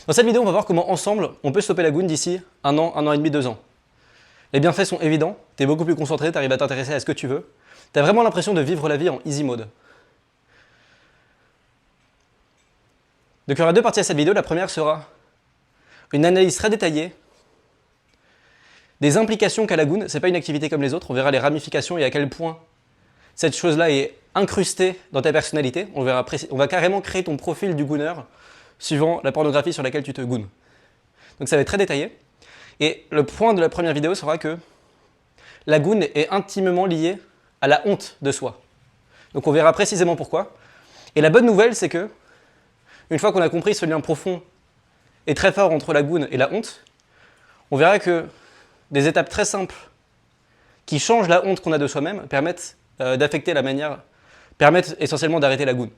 Dans cette vidéo, on va voir comment ensemble, on peut stopper la goune d'ici 1 an et demi, 2 ans. Les bienfaits sont évidents, tu es beaucoup plus concentré, tu arrives à t'intéresser à ce que tu veux. Tu as vraiment l'impression de vivre la vie en easy mode. Donc il y aura 2 parties à cette vidéo. La première sera une analyse très détaillée des implications qu'a la goune. Ce n'est pas une activité comme les autres, on verra les ramifications et à quel point cette chose-là est incrustée dans ta personnalité. On va carrément créer ton profil du gooner suivant la pornographie sur laquelle tu te goones. Donc ça va être très détaillé. Et le point de la première vidéo sera que la goune est intimement liée à la honte de soi. Donc on verra précisément pourquoi. Et la bonne nouvelle, c'est que, une fois qu'on a compris ce lien profond et très fort entre la goune et la honte, on verra que des étapes très simples qui changent la honte qu'on a de soi-même permettent d'affecter la manière, permettent essentiellement d'arrêter la goune.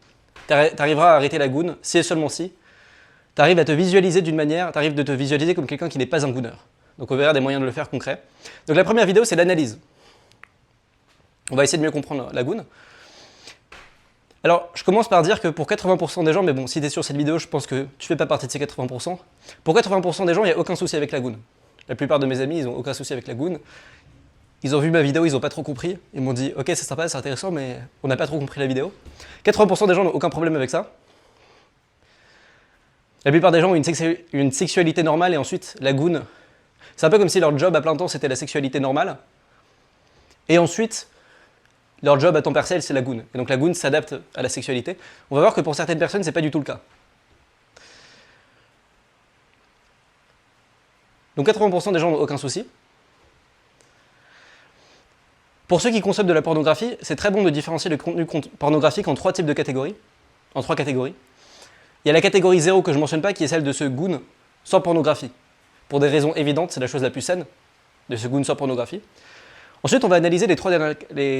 Tu arriveras à arrêter la goune si et seulement si tu arrives à te visualiser d'une manière, tu arrives de te visualiser comme quelqu'un qui n'est pas un gooner. Donc on verra des moyens de le faire concrets. Donc la première vidéo, c'est l'analyse. On va essayer de mieux comprendre la goune. Alors, je commence par dire que pour 80% des gens, mais bon, si tu es sur cette vidéo, je pense que tu ne fais pas partie de ces 80%. Pour 80% des gens, il n'y a aucun souci avec la goune. La plupart de mes amis, ils n'ont aucun souci avec la goune. Ils ont vu ma vidéo, ils n'ont pas trop compris. Ils m'ont dit, ok, c'est sympa, c'est intéressant, mais on n'a pas trop compris la vidéo. 80% des gens n'ont aucun problème avec ça. La plupart des gens ont une sexualité normale et ensuite la goune. C'est un peu comme si leur job à plein temps c'était la sexualité normale. Et ensuite, leur job à temps partiel c'est la goune. Et donc la goune s'adapte à la sexualité. On va voir que pour certaines personnes, c'est pas du tout le cas. Donc 80% des gens n'ont aucun souci. Pour ceux qui consomment de la pornographie, c'est très bon de différencier le contenu pornographique en 3 types de catégories. En 3 catégories. Il y a la catégorie 0 que je ne mentionne pas, qui est celle de ce goon sans pornographie. Pour des raisons évidentes, c'est la chose la plus saine, de ce goon sans pornographie. Ensuite, on va analyser les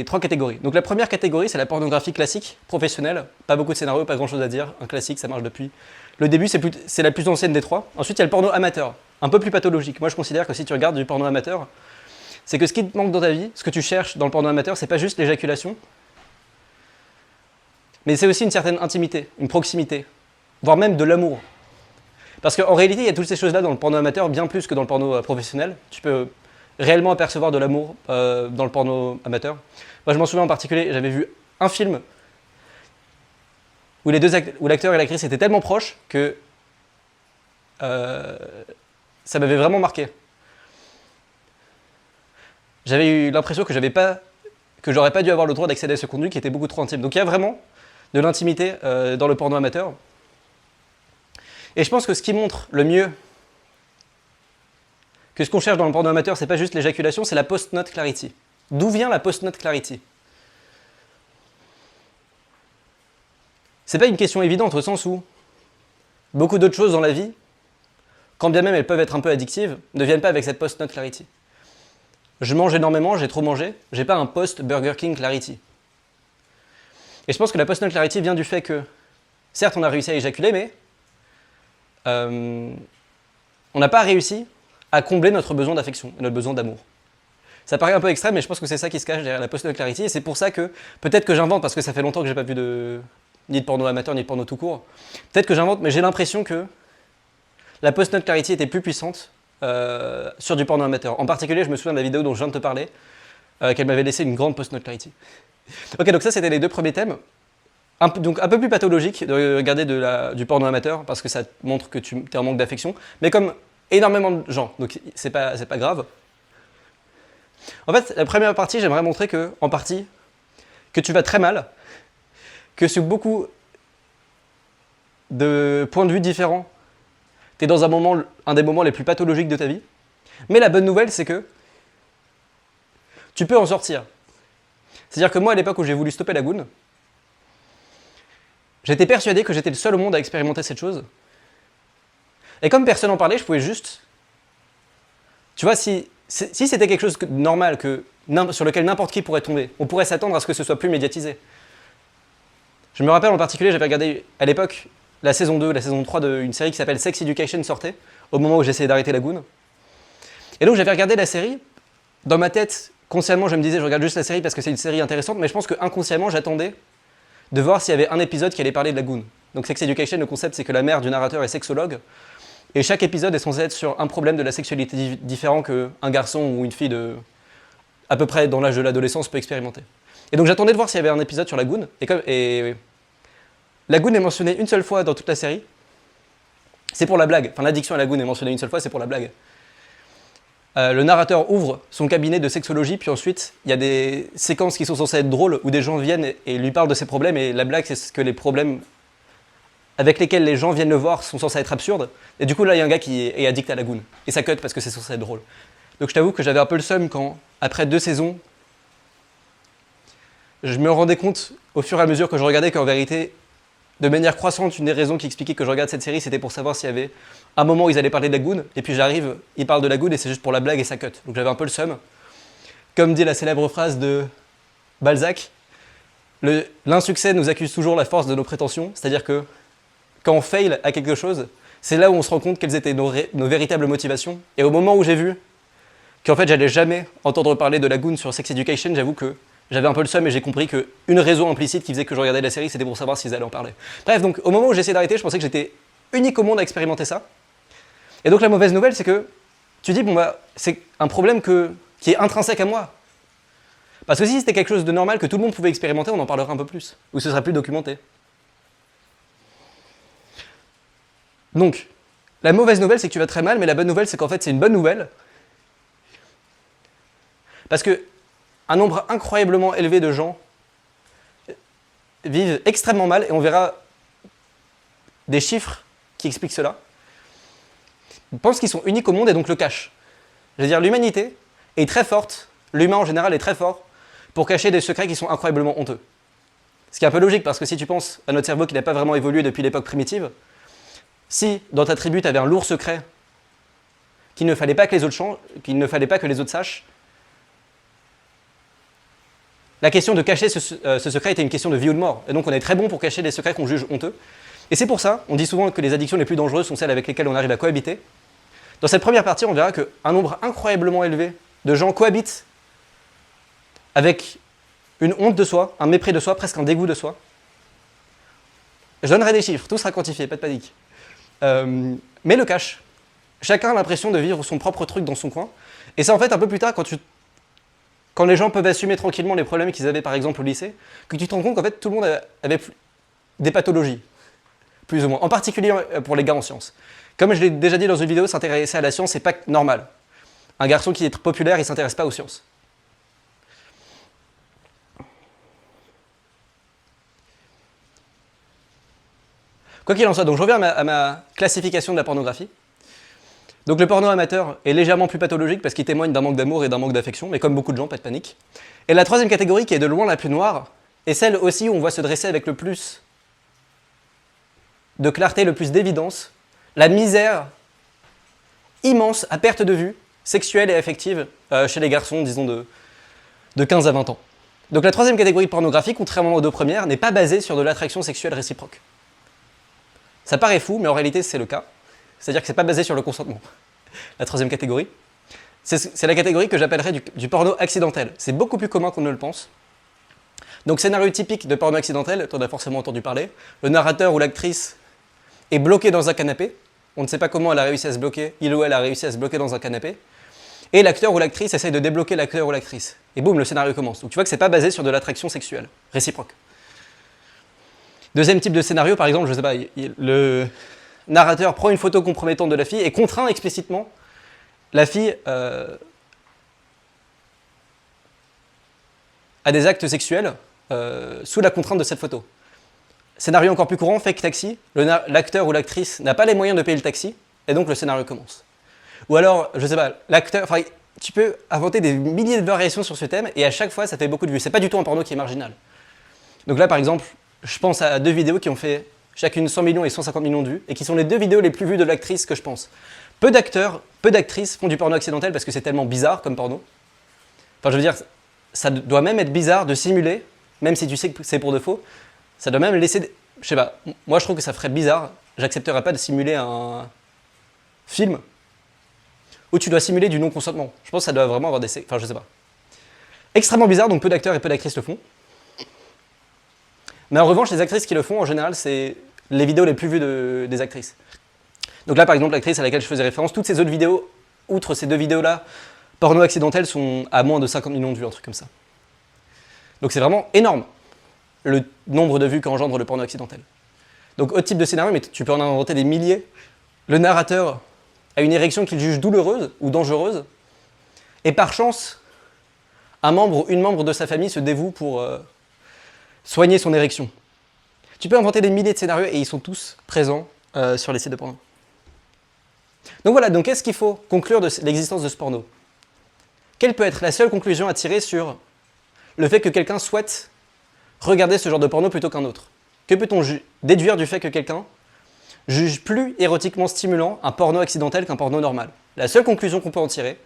3 catégories. Donc la première catégorie, c'est la pornographie classique, professionnelle. Pas beaucoup de scénarios, pas grand chose à dire. Un classique, ça marche depuis le début, c'est la plus ancienne des 3. Ensuite, il y a le porno amateur, un peu plus pathologique. Moi, je considère que si tu regardes du porno amateur, c'est que ce qui te manque dans ta vie, ce que tu cherches dans le porno amateur, c'est pas juste l'éjaculation, mais c'est aussi une certaine intimité, une proximité, voire même de l'amour. Parce qu'en réalité, il y a toutes ces choses-là dans le porno amateur, bien plus que dans le porno professionnel. Tu peux réellement apercevoir de l'amour dans le porno amateur. Moi, je m'en souviens en particulier, j'avais vu un film où l'acteur et l'actrice étaient tellement proches que ça m'avait vraiment marqué. J'avais eu l'impression que j'aurais pas dû avoir le droit d'accéder à ce contenu qui était beaucoup trop intime. Donc il y a vraiment de l'intimité dans le porno amateur. Et je pense que ce qui montre le mieux que ce qu'on cherche dans le porno amateur, c'est pas juste l'éjaculation, c'est la post-nut clarity. D'où vient la post-nut clarity? C'est pas une question évidente au sens où beaucoup d'autres choses dans la vie, quand bien même elles peuvent être un peu addictives, ne viennent pas avec cette post-nut clarity. Je mange énormément, j'ai trop mangé, j'ai pas un post-Burger King clarity. Et je pense que la post-nut clarity vient du fait que, certes on a réussi à éjaculer, mais on n'a pas réussi à combler notre besoin d'affection et notre besoin d'amour. Ça paraît un peu extrême, mais je pense que c'est ça qui se cache derrière la post-nut clarity, et c'est pour ça que, peut-être que j'invente, parce que ça fait longtemps que j'ai pas vu ni de porno amateur, ni de porno tout court, peut-être que j'invente, mais j'ai l'impression que la post-nut clarity était plus puissante sur du porno amateur. En particulier, je me souviens de la vidéo dont je viens de te parler, qu'elle m'avait laissé une grande post-nut clarity. Ok, donc ça c'était les 2 premiers thèmes. Donc un peu plus pathologique de regarder du porno amateur, parce que ça montre que tu es en manque d'affection, mais comme énormément de gens, donc c'est pas grave. En fait, la première partie, j'aimerais montrer que, en partie, que tu vas très mal, que sur beaucoup de points de vue différents, tu es dans un des moments les plus pathologiques de ta vie, mais la bonne nouvelle, c'est que tu peux en sortir. C'est-à-dire que moi, à l'époque où j'ai voulu stopper la goune, j'étais persuadé que j'étais le seul au monde à expérimenter cette chose. Et comme personne n'en parlait, je pouvais juste... Tu vois, si c'était quelque chose de normal, sur lequel n'importe qui pourrait tomber, on pourrait s'attendre à ce que ce soit plus médiatisé. Je me rappelle en particulier, j'avais regardé à l'époque la saison 2, la saison 3 d'une série qui s'appelle Sex Education sortait, au moment où j'essayais d'arrêter la goune. Et donc j'avais regardé la série, dans ma tête, consciemment je me disais je regarde juste la série parce que c'est une série intéressante, mais je pense que inconsciemment j'attendais de voir s'il y avait un épisode qui allait parler de la goune. Donc Sex Education, le concept c'est que la mère du narrateur est sexologue, Et chaque épisode est censé être sur un problème de la sexualité différent qu'un garçon ou une fille de à peu près dans l'âge de l'adolescence peut expérimenter. Et donc j'attendais de voir s'il y avait un épisode sur la goune, et la goune est mentionnée une seule fois dans toute la série. C'est pour la blague, enfin l'addiction à la goune est mentionnée une seule fois, c'est pour la blague. Le narrateur ouvre son cabinet de sexologie, puis ensuite il y a des séquences qui sont censées être drôles, où des gens viennent et lui parlent de ses problèmes, et la blague c'est que les problèmes avec lesquels les gens viennent le voir sont censés être absurdes, et du coup là il y a un gars qui est addict à la goune, et ça cut parce que c'est censé être drôle. Donc je t'avoue que j'avais un peu le seum quand, après 2 saisons, je me rendais compte au fur et à mesure que je regardais qu'en vérité, de manière croissante, une des raisons qui expliquait que je regarde cette série, c'était pour savoir s'il y avait un moment où ils allaient parler de la goune, et puis j'arrive, ils parlent de la goune et c'est juste pour la blague et ça cut. Donc j'avais un peu le seum. Comme dit la célèbre phrase de Balzac, l'insuccès nous accuse toujours la force de nos prétentions, c'est-à-dire que quand on fail à quelque chose, c'est là où on se rend compte quelles étaient nos véritables motivations. Et au moment où j'ai vu qu'en fait j'allais jamais entendre parler de la goune sur Sex Education, j'avoue que j'avais un peu le seum et j'ai compris qu'une raison implicite qui faisait que je regardais la série, c'était pour savoir s'ils allaient en parler. Bref, donc au moment où j'ai essayé d'arrêter, je pensais que j'étais unique au monde à expérimenter ça. Et donc la mauvaise nouvelle, c'est que tu dis, bon bah, c'est un problème qui est intrinsèque à moi. Parce que si c'était quelque chose de normal que tout le monde pouvait expérimenter, on en parlerait un peu plus. Ou ce serait plus documenté. Donc, la mauvaise nouvelle, c'est que tu vas très mal, mais la bonne nouvelle, c'est qu'en fait, c'est une bonne nouvelle. Parce que un nombre incroyablement élevé de gens vivent extrêmement mal, et on verra des chiffres qui expliquent cela. Ils pensent qu'ils sont uniques au monde et donc le cachent. Je veux dire, l'humanité est très forte, l'humain en général est très fort, pour cacher des secrets qui sont incroyablement honteux. Ce qui est un peu logique, parce que si tu penses à notre cerveau qui n'a pas vraiment évolué depuis l'époque primitive, si dans ta tribu tu avais un lourd secret qu'il ne fallait pas que les autres sachent, la question de cacher ce secret était une question de vie ou de mort. Et donc on est très bon pour cacher des secrets qu'on juge honteux. Et c'est pour ça, on dit souvent que les addictions les plus dangereuses sont celles avec lesquelles on arrive à cohabiter. Dans cette première partie, on verra qu'un nombre incroyablement élevé de gens cohabitent avec une honte de soi, un mépris de soi, presque un dégoût de soi. Je donnerai des chiffres, tout sera quantifié, pas de panique. Mais le cache. Chacun a l'impression de vivre son propre truc dans son coin. Et c'est en fait un peu plus tard, quand les gens peuvent assumer tranquillement les problèmes qu'ils avaient par exemple au lycée, que tu te rends compte qu'en fait tout le monde avait des pathologies, plus ou moins, en particulier pour les gars en sciences. Comme je l'ai déjà dit dans une vidéo, s'intéresser à la science, c'est pas normal. Un garçon qui est populaire, il s'intéresse pas aux sciences. Quoi qu'il en soit, donc je reviens à ma classification de la pornographie. Donc le porno amateur est légèrement plus pathologique parce qu'il témoigne d'un manque d'amour et d'un manque d'affection, mais comme beaucoup de gens, pas de panique. Et la troisième catégorie, qui est de loin la plus noire, est celle aussi où on voit se dresser avec le plus de clarté, le plus d'évidence, la misère immense, à perte de vue, sexuelle et affective, chez les garçons, disons de 15 à 20 ans. Donc la troisième catégorie de pornographie, contrairement aux deux premières, n'est pas basée sur de l'attraction sexuelle réciproque. Ça paraît fou, mais en réalité c'est le cas. C'est-à-dire que c'est pas basé sur le consentement. La troisième catégorie. C'est la catégorie que j'appellerais du porno accidentel. C'est beaucoup plus commun qu'on ne le pense. Donc scénario typique de porno accidentel, tu en as forcément entendu parler. Le narrateur ou l'actrice est bloqué dans un canapé. On ne sait pas comment elle a réussi à se bloquer. Il ou elle a réussi à se bloquer dans un canapé. Et l'acteur ou l'actrice essaye de débloquer l'acteur ou l'actrice. Et boum, le scénario commence. Donc tu vois que c'est pas basé sur de l'attraction sexuelle, réciproque. Deuxième type de scénario, par exemple, je sais pas, le narrateur prend une photo compromettante de la fille et contraint explicitement la fille à des actes sexuels sous la contrainte de cette photo. Scénario encore plus courant, fake taxi, l'acteur ou l'actrice n'a pas les moyens de payer le taxi, et donc le scénario commence. Ou alors, je sais pas, l'acteur, enfin, tu peux inventer des milliers de variations sur ce thème, et à chaque fois ça fait beaucoup de vues. C'est pas du tout un porno qui est marginal. Donc là par exemple, je pense à 2 vidéos qui ont fait chacune 100 millions et 150 millions de vues, et qui sont les 2 vidéos les plus vues de l'actrice que je pense. Peu d'acteurs, peu d'actrices font du porno accidentel parce que c'est tellement bizarre comme porno. Enfin je veux dire, ça doit même être bizarre de simuler, même si tu sais que c'est pour de faux, ça doit même laisser... Je sais pas, moi je trouve que ça ferait bizarre, j'accepterais pas de simuler un film où tu dois simuler du non-consentement. Je pense que ça doit vraiment avoir des... Enfin je sais pas. Extrêmement bizarre, donc peu d'acteurs et peu d'actrices le font. Mais en revanche, les actrices qui le font, en général, c'est les vidéos les plus vues des actrices. Donc là, par exemple, l'actrice à laquelle je faisais référence, toutes ces autres vidéos, outre ces deux vidéos-là, porno accidentel, sont à moins de 50 millions de vues, un truc comme ça. Donc c'est vraiment énorme, le nombre de vues qu'engendre le porno accidentel. Donc autre type de scénario, mais tu peux en inventer des milliers. Le narrateur a une érection qu'il juge douloureuse ou dangereuse, et par chance, un membre ou une membre de sa famille se dévoue pour soigner son érection. Tu peux inventer des milliers de scénarios et ils sont tous présents sur les sites de porno. Donc voilà, donc qu'est-ce qu'il faut conclure de l'existence de ce porno? Quelle peut être la seule conclusion à tirer sur le fait que quelqu'un souhaite regarder ce genre de porno plutôt qu'un autre? Que peut-on déduire du fait que quelqu'un juge plus érotiquement stimulant un porno accidentel qu'un porno normal? La seule conclusion qu'on peut en tirer,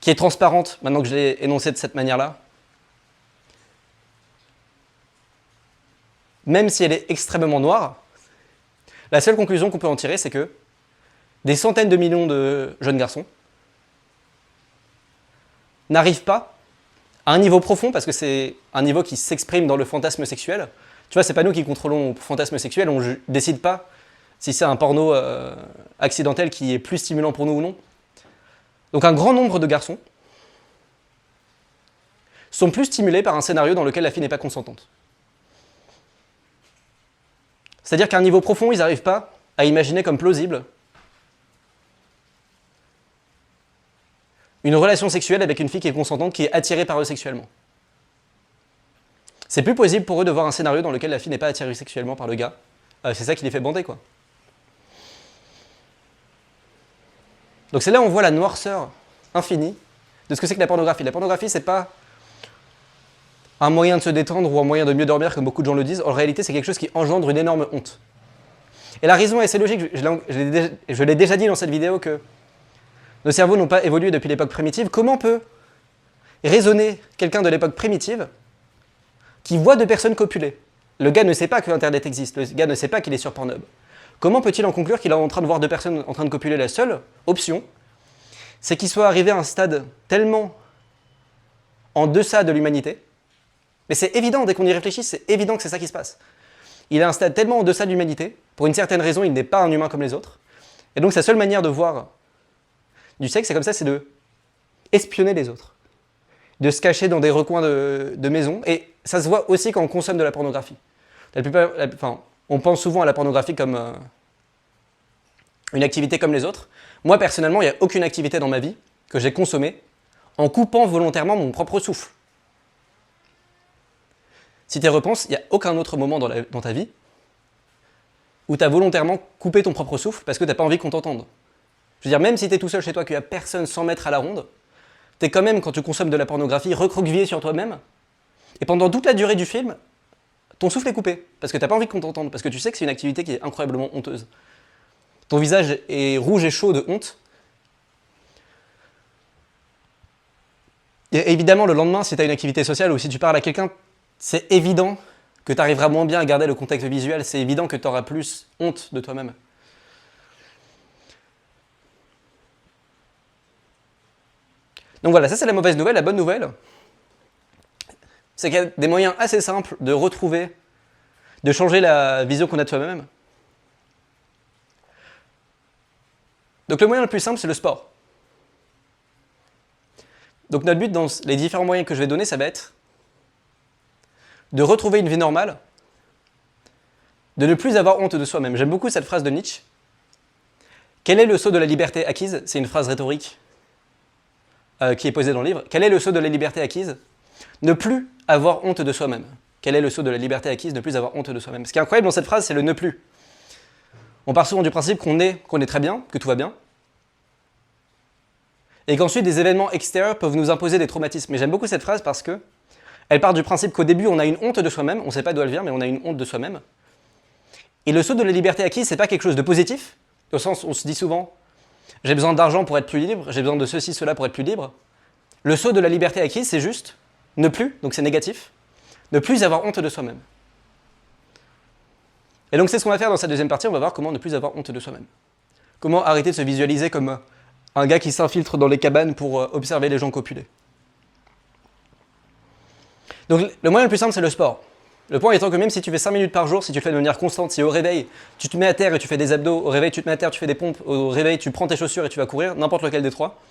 qui est transparente maintenant que je l'ai énoncée de cette manière-là, même si elle est extrêmement noire, la seule conclusion qu'on peut en tirer, c'est que des centaines de millions de jeunes garçons n'arrivent pas à un niveau profond, parce que c'est un niveau qui s'exprime dans le fantasme sexuel. Tu vois, c'est pas nous qui contrôlons le fantasme sexuel, on ne décide pas si c'est un porno accidentel qui est plus stimulant pour nous ou non. Donc un grand nombre de garçons sont plus stimulés par un scénario dans lequel la fille n'est pas consentante. C'est-à-dire qu'à un niveau profond, ils n'arrivent pas à imaginer comme plausible une relation sexuelle avec une fille qui est consentante, qui est attirée par eux sexuellement. C'est plus possible pour eux de voir un scénario dans lequel la fille n'est pas attirée sexuellement par le gars. C'est ça qui les fait bander, quoi. Donc c'est là où on voit la noirceur infinie de ce que c'est que la pornographie. La pornographie, c'est pas un moyen de se détendre ou un moyen de mieux dormir, comme beaucoup de gens le disent. En réalité, c'est quelque chose qui engendre une énorme honte. Et la raison est assez logique, je l'ai déjà dit dans cette vidéo, que nos cerveaux n'ont pas évolué depuis l'époque primitive. Comment peut raisonner quelqu'un de l'époque primitive qui voit deux personnes copuler? Le gars ne sait pas que Internet existe, le gars ne sait pas qu'il est sur Pornhub. Comment peut-il en conclure qu'il est en train de voir deux personnes en train de copuler? La seule option, c'est qu'il soit arrivé à un stade tellement en deçà de l'humanité, mais c'est évident, dès qu'on y réfléchit, c'est évident que c'est ça qui se passe. Il est à un stade tellement en deçà de l'humanité, pour une certaine raison, il n'est pas un humain comme les autres, et donc sa seule manière de voir du sexe, c'est comme ça, c'est de espionner les autres, de se cacher dans des recoins de maison, et ça se voit aussi quand on consomme de la pornographie. On pense souvent à la pornographie comme une activité comme les autres. Moi, personnellement, il n'y a aucune activité dans ma vie que j'ai consommée en coupant volontairement mon propre souffle. Si tu y repenses, il n'y a aucun autre moment dans ta vie où tu as volontairement coupé ton propre souffle parce que tu n'as pas envie qu'on t'entende. Je veux dire, même si tu es tout seul chez toi, qu'il n'y a personne 100 mètres à la ronde, tu es quand même, quand tu consommes de la pornographie, recroquevillé sur toi-même, et pendant toute la durée du film, ton souffle est coupé, parce que tu n'as pas envie qu'on t'entende, parce que tu sais que c'est une activité qui est incroyablement honteuse. Ton visage est rouge et chaud de honte. Et évidemment, le lendemain, si tu as une activité sociale ou si tu parles à quelqu'un, c'est évident que tu arriveras moins bien à garder le contact visuel, c'est évident que tu auras plus honte de toi-même. Donc voilà, ça c'est la mauvaise nouvelle. La bonne nouvelle, c'est qu'il y a des moyens assez simples de retrouver, de changer la vision qu'on a de soi-même. Donc le moyen le plus simple, c'est le sport. Donc notre but dans les différents moyens que je vais donner, ça va être de retrouver une vie normale, de ne plus avoir honte de soi-même. J'aime beaucoup cette phrase de Nietzsche. Quel est le sceau de la liberté acquise? C'est une phrase rhétorique qui est posée dans le livre. Quel est le sceau de la liberté acquise? Ne plus avoir honte de soi-même. Quel est le sceau de la liberté acquise? Ne plus avoir honte de soi-même. Ce qui est incroyable dans cette phrase, c'est le ne plus. On part souvent du principe qu'on est très bien, que tout va bien, et qu'ensuite des événements extérieurs peuvent nous imposer des traumatismes. Mais j'aime beaucoup cette phrase parce que elle part du principe qu'au début, on a une honte de soi-même, on ne sait pas d'où elle vient, mais on a une honte de soi-même. Et le sceau de la liberté acquise, c'est pas quelque chose de positif, au sens où on se dit souvent « j'ai besoin d'argent pour être plus libre, j'ai besoin de ceci, cela pour être plus libre ». Le sceau de la liberté acquise, c'est juste ne plus, donc c'est négatif, ne plus avoir honte de soi-même. Et donc c'est ce qu'on va faire dans cette deuxième partie, on va voir comment ne plus avoir honte de soi-même. Comment arrêter de se visualiser comme un gars qui s'infiltre dans les cabanes pour observer les gens copuler. Donc le moyen le plus simple, c'est le sport. Le point étant que même si tu fais 5 minutes par jour, si tu le fais de manière constante, si au réveil, tu te mets à terre et tu fais des abdos, au réveil, tu te mets à terre, tu fais des pompes, au réveil, tu prends tes chaussures et tu vas courir, n'importe lequel des trois,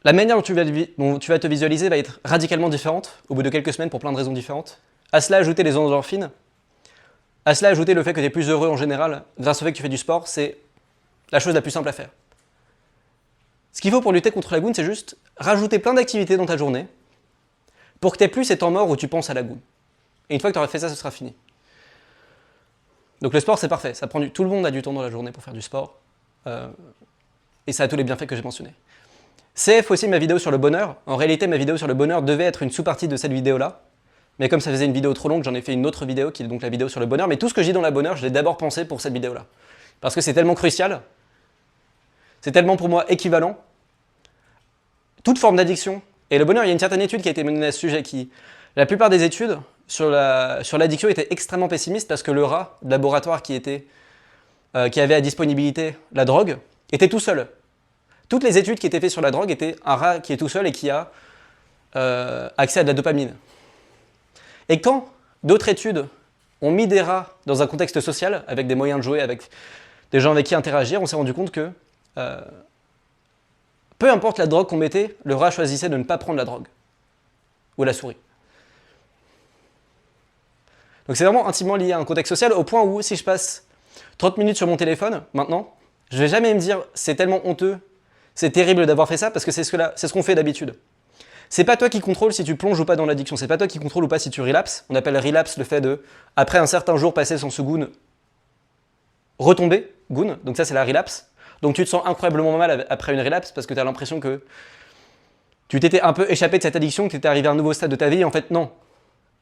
la manière dont tu vas te visualiser va être radicalement différente au bout de quelques semaines pour plein de raisons différentes. À cela, ajouter les endorphines, à cela, ajouter le fait que tu es plus heureux en général grâce au fait que tu fais du sport, c'est la chose la plus simple à faire. Ce qu'il faut pour lutter contre la goune, c'est juste rajouter plein d'activités dans ta journée pour que tu n'aies plus ces temps morts où tu penses à la goune. Et une fois que tu auras fait ça, ce sera fini. Donc le sport, c'est parfait. Tout le monde a du temps dans la journée pour faire du sport. Et ça a tous les bienfaits que j'ai mentionnés. CF aussi ma vidéo sur le bonheur. En réalité, ma vidéo sur le bonheur devait être une sous-partie de cette vidéo-là. Mais comme ça faisait une vidéo trop longue, j'en ai fait une autre vidéo qui est donc la vidéo sur le bonheur. Mais tout ce que je dis dans le bonheur, je l'ai d'abord pensé pour cette vidéo-là. Parce que c'est tellement crucial. C'est tellement pour moi équivalent. Toute forme d'addiction. Et le bonheur, il y a une certaine étude qui a été menée à ce sujet la plupart des études sur l'addiction étaient extrêmement pessimistes parce que le rat de laboratoire qui avait à disponibilité la drogue était tout seul. Toutes les études qui étaient faites sur la drogue étaient un rat qui est tout seul et qui a accès à de la dopamine. Et quand d'autres études ont mis des rats dans un contexte social, avec des moyens de jouer, avec des gens avec qui interagir, on s'est rendu compte que peu importe la drogue qu'on mettait, le rat choisissait de ne pas prendre la drogue. Ou la souris. Donc c'est vraiment intimement lié à un contexte social, au point où si je passe 30 minutes sur mon téléphone, maintenant, je vais jamais me dire c'est tellement honteux, c'est terrible d'avoir fait ça, parce que c'est ce qu'on fait d'habitude. C'est pas toi qui contrôle si tu plonges ou pas dans l'addiction, c'est pas toi qui contrôle ou pas si tu relapses. On appelle relapse le fait de, après un certain jour passé sans ce goon, retomber, goon, donc ça c'est la relapse. Donc tu te sens incroyablement mal après une relapse, parce que tu as l'impression que tu t'étais un peu échappé de cette addiction, que tu étais arrivé à un nouveau stade de ta vie, et en fait non.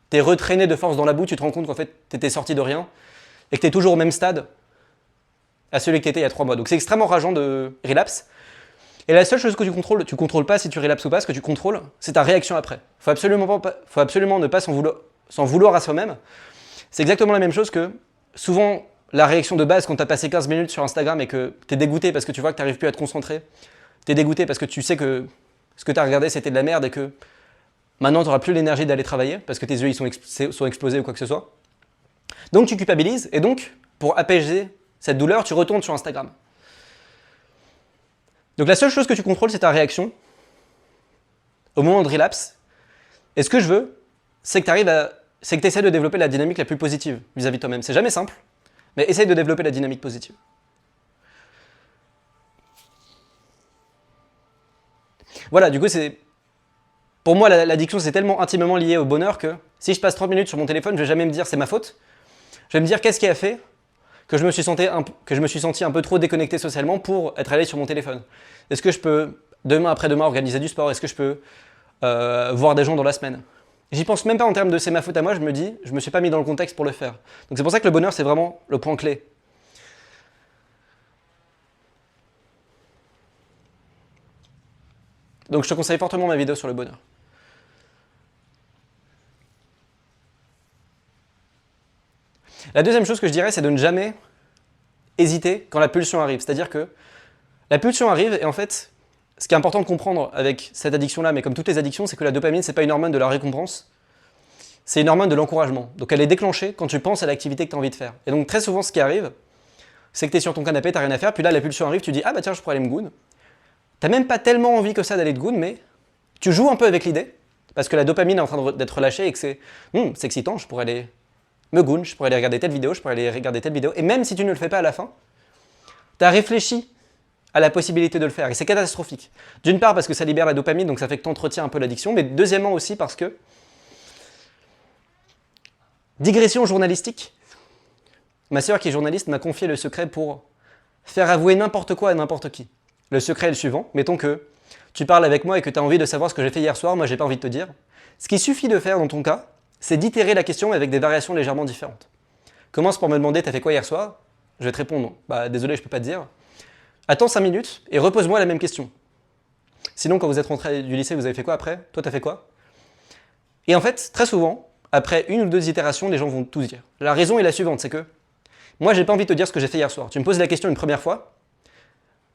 T'es retraîné de force dans la boue, tu te rends compte qu'en fait t'étais sorti de rien, et que t'es toujours au même stade à celui que t'étais il y a 3 mois. Donc c'est extrêmement rageant de relapse. Et la seule chose que tu contrôles pas si tu relapses ou pas, ce que tu contrôles, c'est ta réaction après. Faut absolument ne pas s'en vouloir à soi-même. C'est exactement la même chose que, souvent, la réaction de base quand t'as passé 15 minutes sur Instagram et que t'es dégoûté parce que tu vois que t'arrives plus à te concentrer, t'es dégoûté parce que tu sais que ce que t'as regardé c'était de la merde et que maintenant t'auras plus l'énergie d'aller travailler parce que tes yeux ils sont explosés ou quoi que ce soit. Donc tu culpabilises et donc, pour apaiser cette douleur, tu retournes sur Instagram. Donc la seule chose que tu contrôles, c'est ta réaction au moment de relapse. Et ce que je veux, c'est que tu essaies de développer la dynamique la plus positive vis-à-vis de toi-même. C'est jamais simple, mais essaye de développer la dynamique positive. Voilà, du coup, pour moi, l'addiction, c'est tellement intimement lié au bonheur que si je passe 30 minutes sur mon téléphone, je vais jamais me dire c'est ma faute. Je vais me dire qu'est-ce qui a fait que je me suis senti un peu trop déconnecté socialement pour être allé sur mon téléphone. Est-ce que je peux, demain après-demain, organiser du sport? Est-ce que je peux voir des gens dans la semaine? J'y pense même pas en termes de c'est ma faute à moi, je me dis, je me suis pas mis dans le contexte pour le faire. Donc c'est pour ça que le bonheur, c'est vraiment le point clé. Donc je te conseille fortement ma vidéo sur le bonheur. La deuxième chose que je dirais, c'est de ne jamais hésiter quand la pulsion arrive. C'est-à-dire que la pulsion arrive et en fait, ce qui est important de comprendre avec cette addiction-là, mais comme toutes les addictions, c'est que la dopamine, c'est pas une hormone de la récompense, c'est une hormone de l'encouragement. Donc elle est déclenchée quand tu penses à l'activité que tu as envie de faire. Et donc très souvent, ce qui arrive, c'est que tu es sur ton canapé, tu n'as rien à faire, puis là, la pulsion arrive, tu dis « Ah bah tiens, je pourrais aller me goon ». Tu n'as même pas tellement envie que ça d'aller te goon, mais tu joues un peu avec l'idée, parce que la dopamine est en train d'être relâchée et que c'est excitant, je pourrais aller me goon, je pourrais aller regarder telle vidéo, je pourrais aller regarder telle vidéo. Et même si tu ne le fais pas à la fin, tu as réfléchi à la possibilité de le faire. Et c'est catastrophique. D'une part parce que ça libère la dopamine, donc ça fait que tu entretiens un peu l'addiction, mais deuxièmement aussi parce que, digression journalistique, ma sœur qui est journaliste m'a confié le secret pour faire avouer n'importe quoi à n'importe qui. Le secret est le suivant, mettons que tu parles avec moi et que tu as envie de savoir ce que j'ai fait hier soir, moi j'ai pas envie de te dire. Ce qu'il suffit de faire dans ton cas, c'est d'itérer la question avec des variations légèrement différentes. Commence par me demander t'as fait quoi hier soir? Je vais te répondre bah désolé je peux pas te dire. Attends 5 minutes et repose-moi la même question. Sinon quand vous êtes rentré du lycée vous avez fait quoi après? Toi t'as fait quoi? Et en fait très souvent, après 1 ou 2 itérations, les gens vont tout dire. La raison est la suivante, c'est que moi j'ai pas envie de te dire ce que j'ai fait hier soir. Tu me poses la question une première fois,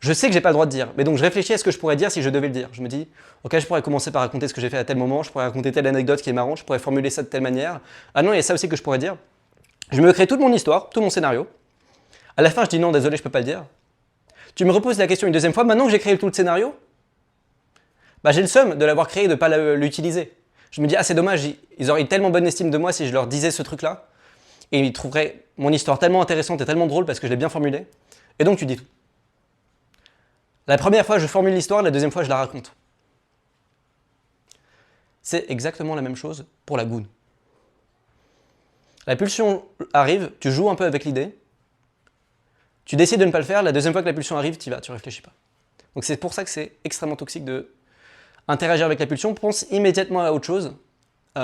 Je sais que j'ai pas le droit de dire, mais donc je réfléchis à ce que je pourrais dire si je devais le dire. Je me dis, ok, je pourrais commencer par raconter ce que j'ai fait à tel moment, je pourrais raconter telle anecdote qui est marrante, je pourrais formuler ça de telle manière. Ah non, il y a ça aussi que je pourrais dire. Je me crée toute mon histoire, tout mon scénario. À la fin, je dis non, désolé, je peux pas le dire. Tu me reposes la question une deuxième fois, maintenant que j'ai créé tout le scénario, bah j'ai le seum de l'avoir créé et de pas l'utiliser. Je me dis, ah c'est dommage, ils auraient tellement bonne estime de moi si je leur disais ce truc-là, et ils trouveraient mon histoire tellement intéressante et tellement drôle parce que je l'ai bien formulée. Et donc tu dis tout. La première fois, je formule l'histoire, la deuxième fois, je la raconte. C'est exactement la même chose pour la goon. La pulsion arrive, tu joues un peu avec l'idée, tu décides de ne pas le faire, la deuxième fois que la pulsion arrive, tu y vas, tu réfléchis pas. Donc c'est pour ça que c'est extrêmement toxique de interagir avec la pulsion, pense immédiatement à autre chose. Et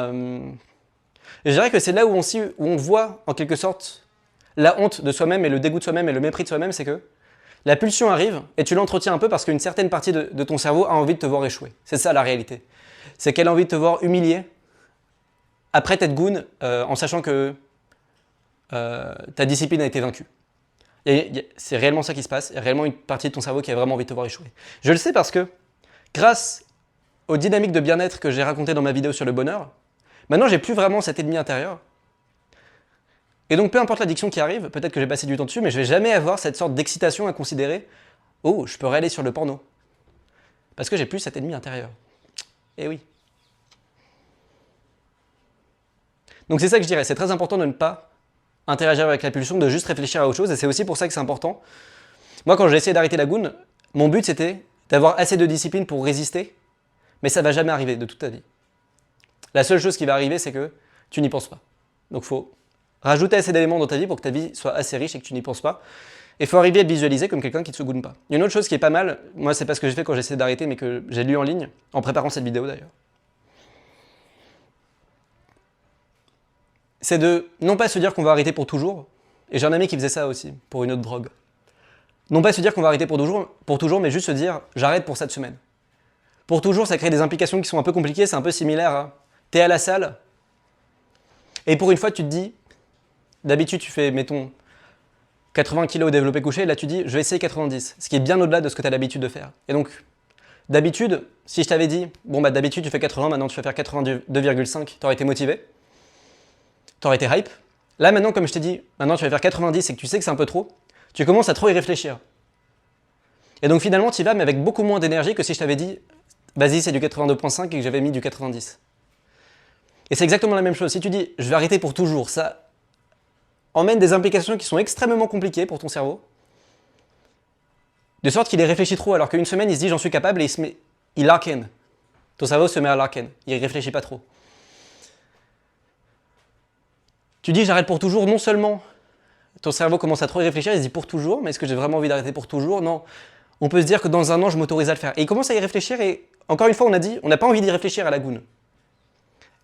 je dirais que c'est là où on voit en quelque sorte la honte de soi-même et le dégoût de soi-même et le mépris de soi-même, c'est que la pulsion arrive et tu l'entretiens un peu parce qu'une certaine partie de ton cerveau a envie de te voir échouer. C'est ça la réalité. C'est qu'elle a envie de te voir humilié après t'être goon en sachant que ta discipline a été vaincue. C'est réellement ça qui se passe. Il y a réellement une partie de ton cerveau qui a vraiment envie de te voir échouer. Je le sais parce que grâce aux dynamiques de bien-être que j'ai racontées dans ma vidéo sur le bonheur, maintenant j'ai plus vraiment cet ennemi intérieur. Et donc peu importe l'addiction qui arrive, peut-être que j'ai passé du temps dessus, mais je vais jamais avoir cette sorte d'excitation à considérer « Oh, je peux aller sur le porno ». Parce que j'ai plus cet ennemi intérieur. Eh oui. Donc c'est ça que je dirais, c'est très important de ne pas interagir avec la pulsion, de juste réfléchir à autre chose, et c'est aussi pour ça que c'est important. Moi quand j'ai essayé d'arrêter la goon, mon but c'était d'avoir assez de discipline pour résister, mais ça va jamais arriver de toute ta vie. La seule chose qui va arriver, c'est que tu n'y penses pas. Donc il faut rajouter assez d'éléments dans ta vie pour que ta vie soit assez riche et que tu n'y penses pas. Et il faut arriver à te visualiser comme quelqu'un qui ne se goûte pas. Il y a une autre chose qui est pas mal, moi c'est pas ce que j'ai fait quand j'ai essayé d'arrêter, mais que j'ai lu en ligne, en préparant cette vidéo d'ailleurs. C'est de non pas se dire qu'on va arrêter pour toujours, et j'ai un ami qui faisait ça aussi, pour une autre drogue. Non pas se dire qu'on va arrêter pour toujours, mais juste se dire j'arrête pour cette semaine. Pour toujours, ça crée des implications qui sont un peu compliquées, c'est un peu similaire à t'es à la salle, et pour une fois tu te dis, d'habitude tu fais, mettons, 80 kg au développé couché, là tu dis je vais essayer 90, ce qui est bien au-delà de ce que tu as l'habitude de faire. Et donc, d'habitude, si je t'avais dit, bon bah d'habitude tu fais 80, maintenant tu vas faire 82,5, t'aurais été motivé, t'aurais été hype. Là maintenant, comme je t'ai dit, maintenant tu vas faire 90 et que tu sais que c'est un peu trop, tu commences à trop y réfléchir. Et donc finalement tu y vas mais avec beaucoup moins d'énergie que si je t'avais dit, vas-y c'est du 82,5 et que j'avais mis du 90. Et c'est exactement la même chose, si tu dis je vais arrêter pour toujours, ça emmène des implications qui sont extrêmement compliquées pour ton cerveau, de sorte qu'il y réfléchit trop, alors qu'une semaine il se dit j'en suis capable et il larken. Ton cerveau se met à larken, il ne réfléchit pas trop. Tu dis j'arrête pour toujours, non seulement ton cerveau commence à trop y réfléchir, il se dit pour toujours, mais est-ce que j'ai vraiment envie d'arrêter pour toujours? Non. On peut se dire que dans un an je m'autorise à le faire. Et il commence à y réfléchir et encore une fois on a dit, on n'a pas envie d'y réfléchir à la goon.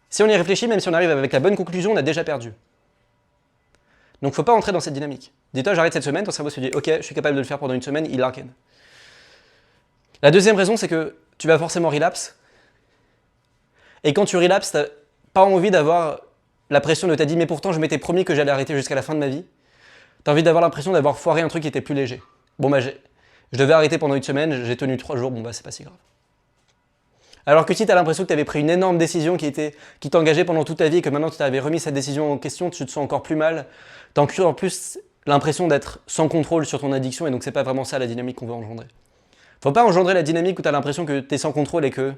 Si on y réfléchit, même si on arrive avec la bonne conclusion, on a déjà perdu. Donc il ne faut pas entrer dans cette dynamique. Dis-toi j'arrête cette semaine, ton cerveau se dit ok je suis capable de le faire pendant une semaine, il larken. La deuxième raison c'est que tu vas forcément relapse. Et quand tu relapses, tu n'as pas envie d'avoir la pression de t'as dit mais pourtant je m'étais promis que j'allais arrêter jusqu'à la fin de ma vie. Tu as envie d'avoir l'impression d'avoir foiré un truc qui était plus léger. Bon bah je devais arrêter pendant une semaine, j'ai tenu 3 jours, bon bah c'est pas si grave. Alors que si tu as l'impression que tu avais pris une énorme décision qui t'engageait pendant toute ta vie et que maintenant tu t'avais remis cette décision en question, tu te sens encore plus mal, tu as encore plus l'impression d'être sans contrôle sur ton addiction et donc c'est pas vraiment ça la dynamique qu'on veut engendrer. Faut pas engendrer la dynamique où tu as l'impression que tu es sans contrôle et que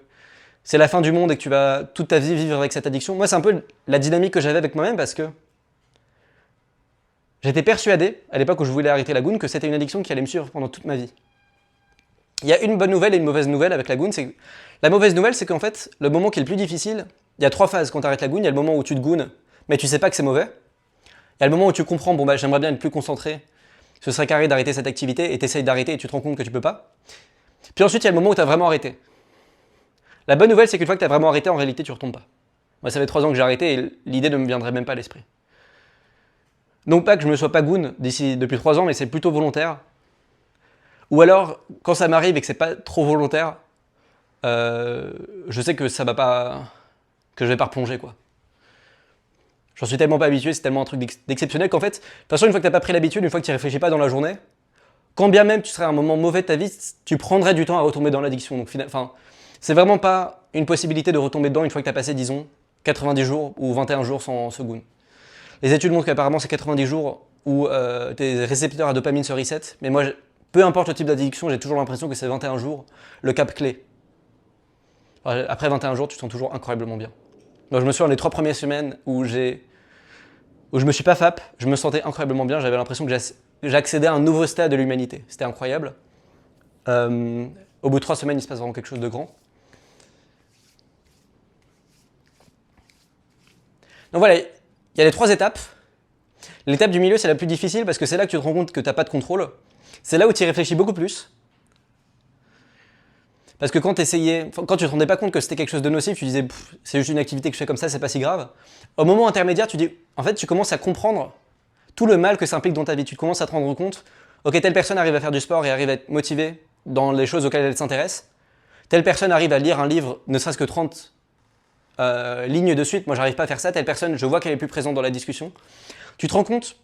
c'est la fin du monde et que tu vas toute ta vie vivre avec cette addiction. Moi c'est un peu la dynamique que j'avais avec moi-même parce que j'étais persuadé, à l'époque où je voulais arrêter la goon, que c'était une addiction qui allait me suivre pendant toute ma vie. Il y a une bonne nouvelle et une mauvaise nouvelle avec la goon. La mauvaise nouvelle, c'est qu'en fait, le moment qui est le plus difficile, il y a 3 phases quand tu arrêtes la goon. Il y a le moment où tu te goon, mais tu sais pas que c'est mauvais. Il y a le moment où tu comprends, bon bah j'aimerais bien être plus concentré, ce serait carré d'arrêter cette activité, et tu essayes d'arrêter et tu te rends compte que tu peux pas. Puis ensuite, il y a le moment où tu as vraiment arrêté. La bonne nouvelle, c'est qu'une fois que tu as vraiment arrêté, en réalité, tu retombes pas. Moi, ça fait 3 ans que j'ai arrêté et l'idée ne me viendrait même pas à l'esprit. Non pas que je me sois pas goon depuis 3 ans, mais c'est plutôt volontaire. Ou alors, quand ça m'arrive et que c'est pas trop volontaire, je sais que ça va pas, que je vais pas replonger quoi. J'en suis tellement pas habitué, c'est tellement un truc d'exceptionnel qu'en fait, de toute façon, une fois que t'as pas pris l'habitude, une fois que tu réfléchis pas dans la journée, quand bien même tu serais à un moment mauvais de ta vie, tu prendrais du temps à retomber dans l'addiction. Donc, enfin, c'est vraiment pas une possibilité de retomber dedans une fois que tu as passé, disons, 90 jours ou 21 jours sans ce goût. Les études montrent qu'apparemment c'est 90 jours où tes récepteurs à dopamine se reset, mais moi, peu importe le type d'addiction, j'ai toujours l'impression que c'est 21 jours le cap clé. Après 21 jours, tu te sens toujours incroyablement bien. Donc je me souviens les 3 premières semaines où je me suis pas FAP, je me sentais incroyablement bien, j'avais l'impression que j'accédais à un nouveau stade de l'humanité. C'était incroyable. Au bout de 3 semaines, il se passe vraiment quelque chose de grand. Donc voilà, il y a les 3 étapes. L'étape du milieu, c'est la plus difficile parce que c'est là que tu te rends compte que tu n'as pas de contrôle. C'est là où tu y réfléchis beaucoup plus. Parce que quand tu te rendais pas compte que c'était quelque chose de nocif, tu disais c'est juste une activité que je fais comme ça, c'est pas si grave. Au moment intermédiaire, tu dis, en fait, tu commences à comprendre tout le mal que ça implique dans ta vie. Tu commences à te rendre compte, ok, telle personne arrive à faire du sport et arrive à être motivée dans les choses auxquelles elle s'intéresse. Telle personne arrive à lire un livre, ne serait-ce que 30 lignes de suite. Moi, j'arrive pas à faire ça. Telle personne, je vois qu'elle est plus présente dans la discussion. Tu te rends compte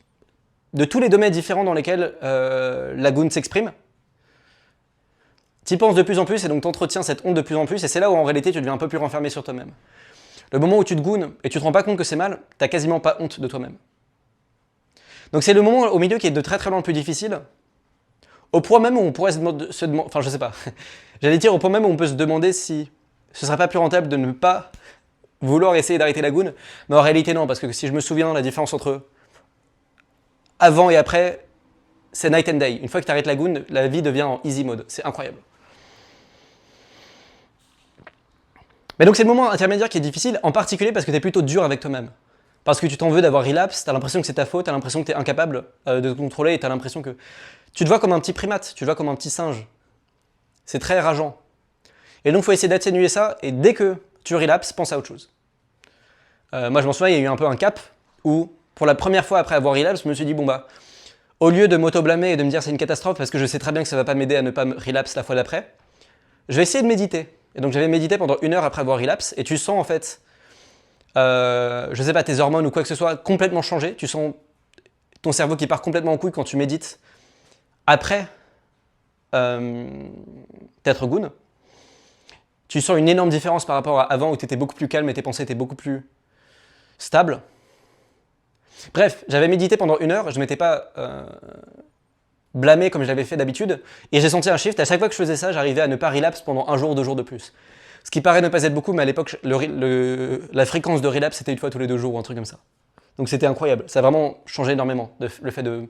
de tous les domaines différents dans lesquels la goon s'exprime. Tu y penses de plus en plus et donc tu entretiens cette honte de plus en plus et c'est là où en réalité tu deviens un peu plus renfermé sur toi-même. Le moment où tu te gounes et tu te rends pas compte que c'est mal, t'as quasiment pas honte de toi-même. Donc c'est le moment au milieu qui est de très très loin le plus difficile, au point même où on pourrait se demander, enfin je sais pas, j'allais dire au point même où on peut se demander si ce serait pas plus rentable de ne pas vouloir essayer d'arrêter la goune, mais en réalité non, parce que si je me souviens la différence entre avant et après, c'est night and day. Une fois que tu arrêtes la goune, la vie devient en easy mode, c'est incroyable. Mais donc c'est le moment intermédiaire qui est difficile, en particulier parce que tu es plutôt dur avec toi-même. Parce que tu t'en veux d'avoir relapse, tu as l'impression que c'est ta faute, tu as l'impression que tu es incapable de te contrôler et tu as l'impression que tu te vois comme un petit primate, tu te vois comme un petit singe. C'est très rageant. Et donc il faut essayer d'atténuer ça et dès que tu relapses, pense à autre chose. Moi je m'en souviens, il y a eu un peu un cap où pour la première fois après avoir relapse, je me suis dit bon bah au lieu de m'auto-blâmer et de me dire c'est une catastrophe parce que je sais très bien que ça va pas m'aider à ne pas me relapse la fois d'après, je vais essayer de méditer. Et donc j'avais médité pendant 1 heure après avoir relapse, et tu sens en fait, je sais pas, tes hormones ou quoi que ce soit complètement changer. Tu sens ton cerveau qui part complètement en couille quand tu médites après t'être goon. Tu sens une énorme différence par rapport à avant où tu étais beaucoup plus calme et tes pensées étaient beaucoup plus stables. Bref, j'avais médité pendant 1 heure, je m'étais pas blâmé comme je l'avais fait d'habitude, et j'ai senti un shift. À chaque fois que je faisais ça, j'arrivais à ne pas relapse pendant 1 jour ou 2 jours de plus. Ce qui paraît ne pas être beaucoup, mais à l'époque, la fréquence de relapse c'était 1 fois tous les 2 jours ou un truc comme ça. Donc c'était incroyable. Ça a vraiment changé énormément, le fait de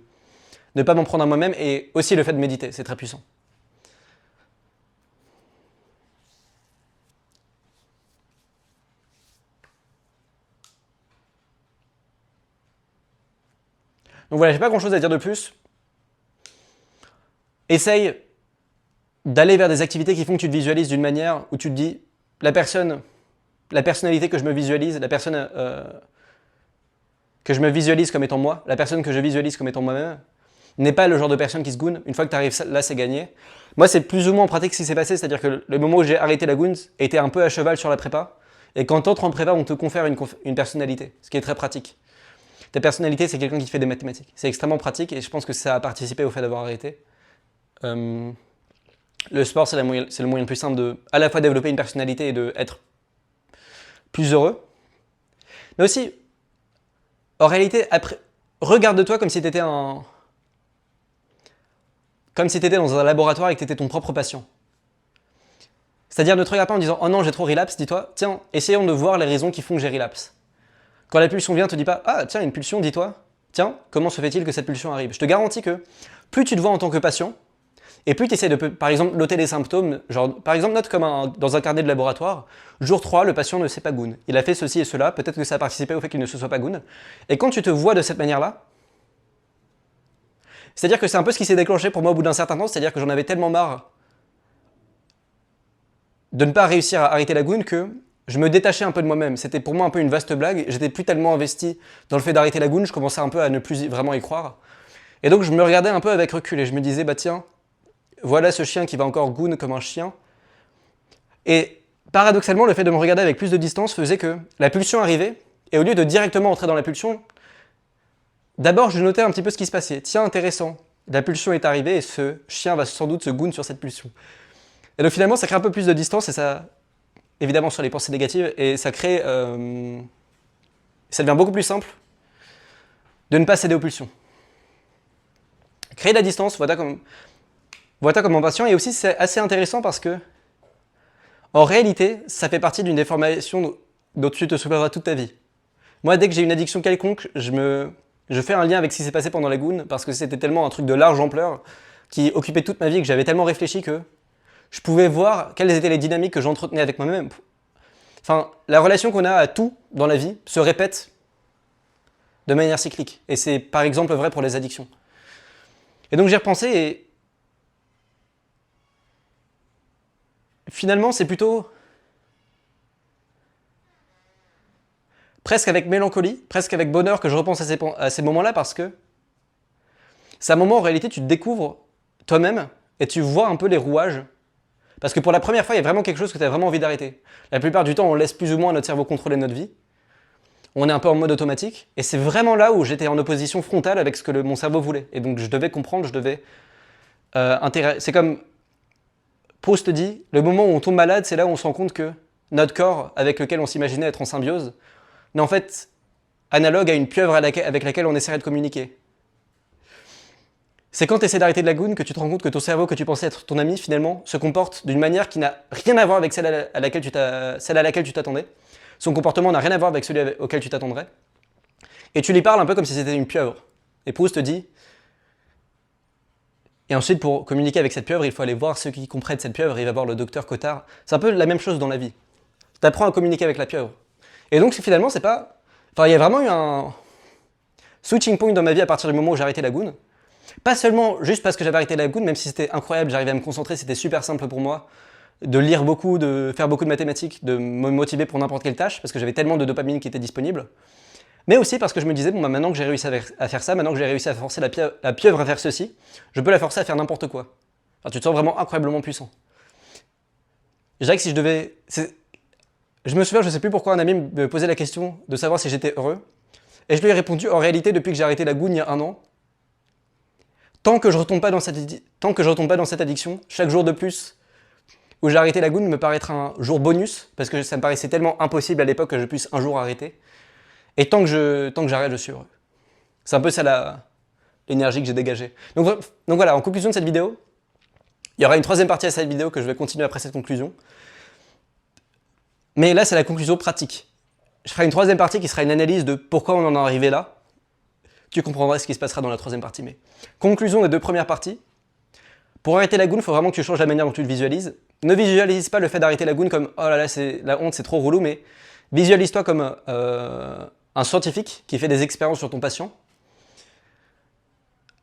ne pas m'en prendre à moi-même, et aussi le fait de méditer, c'est très puissant. Donc voilà, j'ai pas grand chose à dire de plus. Essaye d'aller vers des activités qui font que tu te visualises d'une manière où tu te dis la personnalité que je me visualise, la personne que je me visualise comme étant moi, la personne que je visualise comme étant moi-même, n'est pas le genre de personne qui se goune. Une fois que tu arrives là, c'est gagné. Moi, c'est plus ou moins en pratique ce qui s'est passé, c'est-à-dire que le moment où j'ai arrêté la goune était un peu à cheval sur la prépa, et quand tu entres en prépa, on te confère une personnalité, ce qui est très pratique. Ta personnalité, c'est quelqu'un qui fait des mathématiques. C'est extrêmement pratique, et je pense que ça a participé au fait d'avoir arrêté. Le sport, c'est le moyen le plus simple de à la fois développer une personnalité et d'être plus heureux. Mais aussi, en réalité, regarde-toi comme si tu étais dans un laboratoire et que tu étais ton propre patient. C'est-à-dire ne te regarde pas en disant « Oh non, j'ai trop relapse », dis-toi « Tiens, essayons de voir les raisons qui font que j'ai relapse ». Quand la pulsion vient, te dis pas « Ah, tiens, une pulsion, dis-toi, tiens, comment se fait-il que cette pulsion arrive ?» Je te garantis que plus tu te vois en tant que patient, et plus tu essaies de, par exemple, noter les symptômes, genre, par exemple, note comme dans un carnet de laboratoire, jour 3, le patient ne s'est pas goon. Il a fait ceci et cela, peut-être que ça a participé au fait qu'il ne se soit pas goon. Et quand tu te vois de cette manière-là, c'est-à-dire que c'est un peu ce qui s'est déclenché pour moi au bout d'un certain temps, c'est-à-dire que j'en avais tellement marre de ne pas réussir à arrêter la goon que je me détachais un peu de moi-même. C'était pour moi un peu une vaste blague, j'étais plus tellement investi dans le fait d'arrêter la goon, je commençais un peu à ne plus vraiment y croire. Et donc je me regardais un peu avec recul et je me disais, bah tiens, voilà ce chien qui va encore goon comme un chien. Et paradoxalement, le fait de me regarder avec plus de distance faisait que la pulsion arrivait, et au lieu de directement entrer dans la pulsion, d'abord je notais un petit peu ce qui se passait. Tiens, intéressant. la pulsion est arrivée et ce chien va sans doute se goon sur cette pulsion. Et donc finalement, ça crée un peu plus de distance et ça, évidemment sur les pensées négatives, et ça crée, ça devient beaucoup plus simple de ne pas céder aux pulsions. Créer de la distance, vois-toi comme mon patient, et aussi c'est assez intéressant parce que, en réalité, ça fait partie d'une déformation dont tu te souviendras toute ta vie. Moi, dès que j'ai une addiction quelconque, je fais un lien avec ce qui s'est passé pendant la goon, parce que c'était tellement un truc de large ampleur qui occupait toute ma vie, que j'avais tellement réfléchi que je pouvais voir quelles étaient les dynamiques que j'entretenais avec moi-même. Enfin, la relation qu'on a à tout dans la vie se répète de manière cyclique. Et c'est par exemple vrai pour les addictions. Et donc j'ai repensé et finalement c'est plutôt presque avec mélancolie, presque avec bonheur que je repense à ces moments-là parce que c'est un moment où en réalité tu te découvres toi-même et tu vois un peu les rouages. Parce que pour la première fois, il y a vraiment quelque chose que tu as vraiment envie d'arrêter. La plupart du temps, on laisse plus ou moins notre cerveau contrôler notre vie. On est un peu en mode automatique. Et c'est vraiment là où j'étais en opposition frontale avec ce que mon cerveau voulait. Et donc je devais comprendre, je devais intégrer. C'est comme Proust dit, le moment où on tombe malade, c'est là où on se rend compte que notre corps, avec lequel on s'imaginait être en symbiose, n'est en fait analogue à une pieuvre avec laquelle on essaierait de communiquer. C'est quand tu essaies d'arrêter de la goon que tu te rends compte que ton cerveau, que tu pensais être ton ami, finalement, se comporte d'une manière qui n'a rien à voir avec celle à laquelle tu t'attendais. Son comportement n'a rien à voir avec celui auquel tu t'attendrais. Et tu lui parles un peu comme si c'était une pieuvre. Et Proust te dit, et ensuite pour communiquer avec cette pieuvre, il faut aller voir ceux qui comprennent cette pieuvre, il va voir le docteur Cottard. C'est un peu la même chose dans la vie. Tu apprends à communiquer avec la pieuvre. Et donc finalement, c'est pas... Enfin, il y a vraiment eu un switching point dans ma vie à partir du moment où j'ai arrêté la goon. Pas seulement juste parce que j'avais arrêté la goon, même si c'était incroyable, j'arrivais à me concentrer, c'était super simple pour moi de lire beaucoup, de faire beaucoup de mathématiques, de me motiver pour n'importe quelle tâche, parce que j'avais tellement de dopamine qui était disponible. Mais aussi parce que je me disais, bon, bah, maintenant que j'ai réussi à faire ça, maintenant que j'ai réussi à forcer la pieuvre à faire ceci, je peux la forcer à faire n'importe quoi. Alors, tu te sens vraiment incroyablement puissant. Je dirais que si je devais... Je me souviens, je ne sais plus pourquoi un ami me posait la question de savoir si j'étais heureux. Et je lui ai répondu, en réalité, depuis que j'ai arrêté la goon il y a 1 an, tant que je ne retombe pas dans cette addiction, chaque jour de plus où j'ai arrêté la goon me paraîtra un jour bonus, parce que ça me paraissait tellement impossible à l'époque que je puisse un jour arrêter. Et tant que j'arrête, je suis heureux. C'est un peu ça l'énergie que j'ai dégagée. Donc voilà, en conclusion de cette vidéo, il y aura une 3e partie à cette vidéo que je vais continuer après cette conclusion. Mais là, c'est la conclusion pratique. Je ferai une 3e partie qui sera une analyse de pourquoi on en est arrivé là. Tu comprendras ce qui se passera dans la 3e partie. Mais conclusion des 2 premières parties. Pour arrêter la goon, il faut vraiment que tu changes la manière dont tu le visualises. Ne visualise pas le fait d'arrêter la goon comme « oh là là, c'est la honte, c'est trop relou », mais visualise-toi comme un scientifique qui fait des expériences sur ton patient.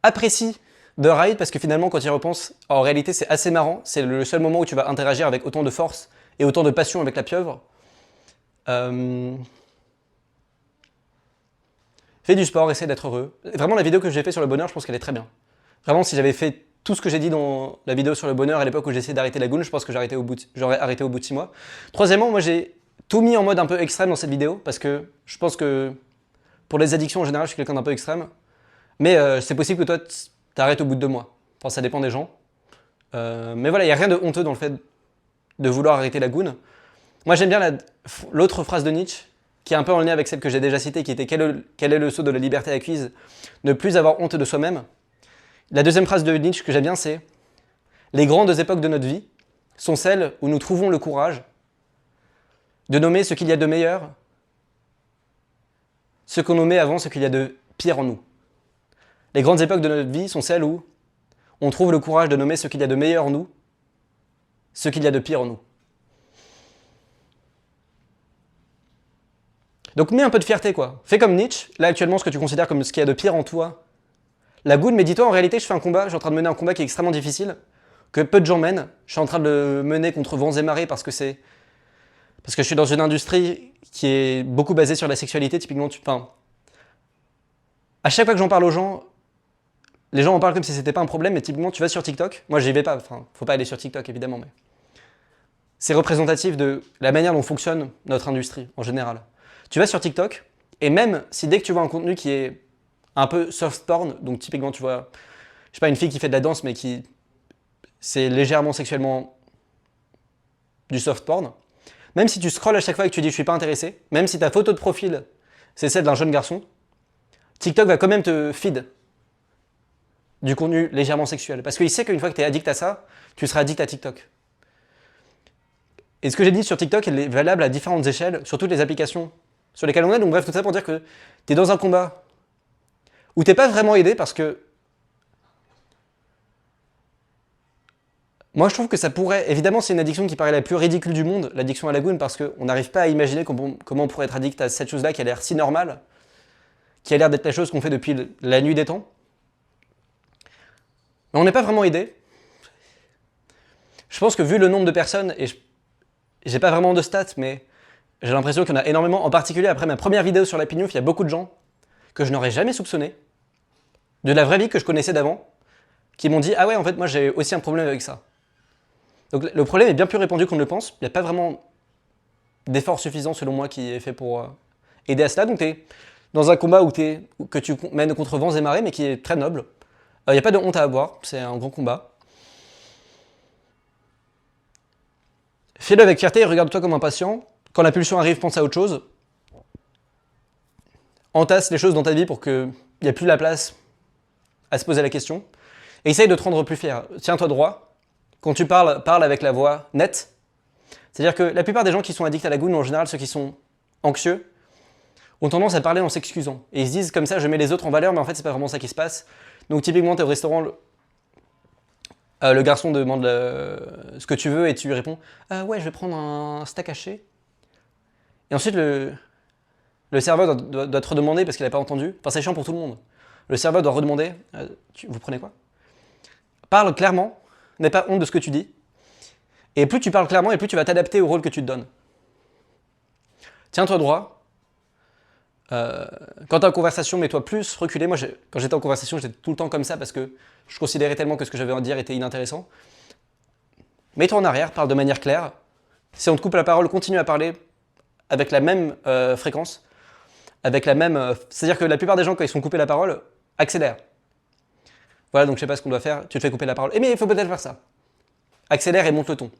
Apprécie The Ride parce que finalement, quand tu y repenses, en réalité, c'est assez marrant. C'est le seul moment où tu vas interagir avec autant de force et autant de passion avec la pieuvre. Fais du sport, essaie d'être heureux. Vraiment, la vidéo que j'ai fait sur le bonheur, je pense qu'elle est très bien. Vraiment, si j'avais fait tout ce que j'ai dit dans la vidéo sur le bonheur à l'époque où j'ai essayé d'arrêter la goon, je pense que j'aurais arrêté au bout de 6 mois. Troisièmement, moi j'ai tout mis en mode un peu extrême dans cette vidéo parce que je pense que pour les addictions en général, je suis quelqu'un d'un peu extrême. Mais c'est possible que toi, t'arrêtes au bout de 2 mois. Enfin, ça dépend des gens. Mais voilà, il n'y a rien de honteux dans le fait de vouloir arrêter la goon. Moi j'aime bien l'autre phrase de Nietzsche, qui est un peu en lien avec celle que j'ai déjà citée, qui était quel est le sceau de la liberté acquise, ne plus avoir honte de soi-même. La 2e phrase de Nietzsche que j'aime bien, c'est « Les grandes époques de notre vie sont celles où nous trouvons le courage de nommer ce qu'il y a de meilleur, ce qu'on nommait avant ce qu'il y a de pire en nous. Les grandes époques de notre vie sont celles où on trouve le courage de nommer ce qu'il y a de meilleur en nous, ce qu'il y a de pire en nous. » Donc mets un peu de fierté, quoi. Fais comme Nietzsche, là actuellement ce que tu considères comme ce qu'il y a de pire en toi, la goon, mais dis-toi, en réalité, je fais un combat, je suis en train de mener un combat qui est extrêmement difficile, que peu de gens mènent. Je suis en train de le mener contre vents et marées parce que je suis dans une industrie qui est beaucoup basée sur la sexualité, typiquement, à chaque fois que j'en parle aux gens, les gens en parlent comme si c'était pas un problème, mais typiquement, tu vas sur TikTok, moi j'y vais pas, faut pas aller sur TikTok évidemment, mais c'est représentatif de la manière dont fonctionne notre industrie, en général. Tu vas sur TikTok, et même si dès que tu vois un contenu qui est un peu soft porn, donc typiquement tu vois je sais pas, une fille qui fait de la danse mais qui c'est légèrement sexuellement du soft porn, même si tu scrolles à chaque fois et que tu dis je suis pas intéressé, même si ta photo de profil c'est celle d'un jeune garçon, TikTok va quand même te feed du contenu légèrement sexuel. Parce qu'il sait qu'une fois que tu es addict à ça, tu seras addict à TikTok. Et ce que j'ai dit sur TikTok est valable à différentes échelles, sur toutes les applications sur lesquelles on est. Donc bref, tout ça pour dire que tu es dans un combat où t'es pas vraiment aidé parce que moi je trouve que ça pourrait, évidemment c'est une addiction qui paraît la plus ridicule du monde, l'addiction à la goune, parce qu'on n'arrive pas à imaginer comment on pourrait être addict à cette chose-là qui a l'air si normale, qui a l'air d'être la chose qu'on fait depuis la nuit des temps. Mais on n'est pas vraiment aidé. Je pense que vu le nombre de personnes, et j'ai pas vraiment de stats, mais j'ai l'impression qu'il y en a énormément, en particulier après ma première vidéo sur la pignouf, il y a beaucoup de gens que je n'aurais jamais soupçonné, de la vraie vie que je connaissais d'avant, qui m'ont dit « Ah ouais, en fait, moi j'ai aussi un problème avec ça ». Donc le problème est bien plus répandu qu'on ne le pense, il n'y a pas vraiment d'effort suffisant selon moi qui est fait pour aider à cela, donc tu es dans un combat que tu mènes contre vents et marées, mais qui est très noble. Il n'y a pas de honte à avoir, c'est un grand combat. Fais-le avec fierté et regarde-toi comme un patient. Quand la pulsion arrive, pense à autre chose. Entasse les choses dans ta vie pour qu'il n'y ait plus la place à se poser la question. Et essaye de te rendre plus fier. Tiens-toi droit. Quand tu parles, parle avec la voix nette. C'est-à-dire que la plupart des gens qui sont addicts à la goune, en général ceux qui sont anxieux, ont tendance à parler en s'excusant. Et ils se disent comme ça, je mets les autres en valeur, mais en fait c'est pas vraiment ça qui se passe. Donc typiquement, tu es au restaurant, le garçon demande ce que tu veux et tu lui réponds ouais, je vais prendre un steak haché. Et ensuite, le serveur doit te redemander parce qu'il n'a pas entendu. Enfin, c'est chiant pour tout le monde. Le serveur doit redemander vous prenez quoi? Parle clairement, n'aie pas honte de ce que tu dis. Et plus tu parles clairement, et plus tu vas t'adapter au rôle que tu te donnes. Tiens-toi droit. Quand tu es en conversation, mets-toi plus reculé. Moi, quand j'étais en conversation, j'étais tout le temps comme ça parce que je considérais tellement que ce que j'avais à dire était inintéressant. Mets-toi en arrière, parle de manière claire. Si on te coupe la parole, continue à parler avec la même fréquence, avec la même... c'est-à-dire que la plupart des gens, quand ils sont coupés la parole, accélèrent. Voilà, donc je sais pas ce qu'on doit faire, tu te fais couper la parole. Mais il faut peut-être faire ça. Accélère et monte le ton.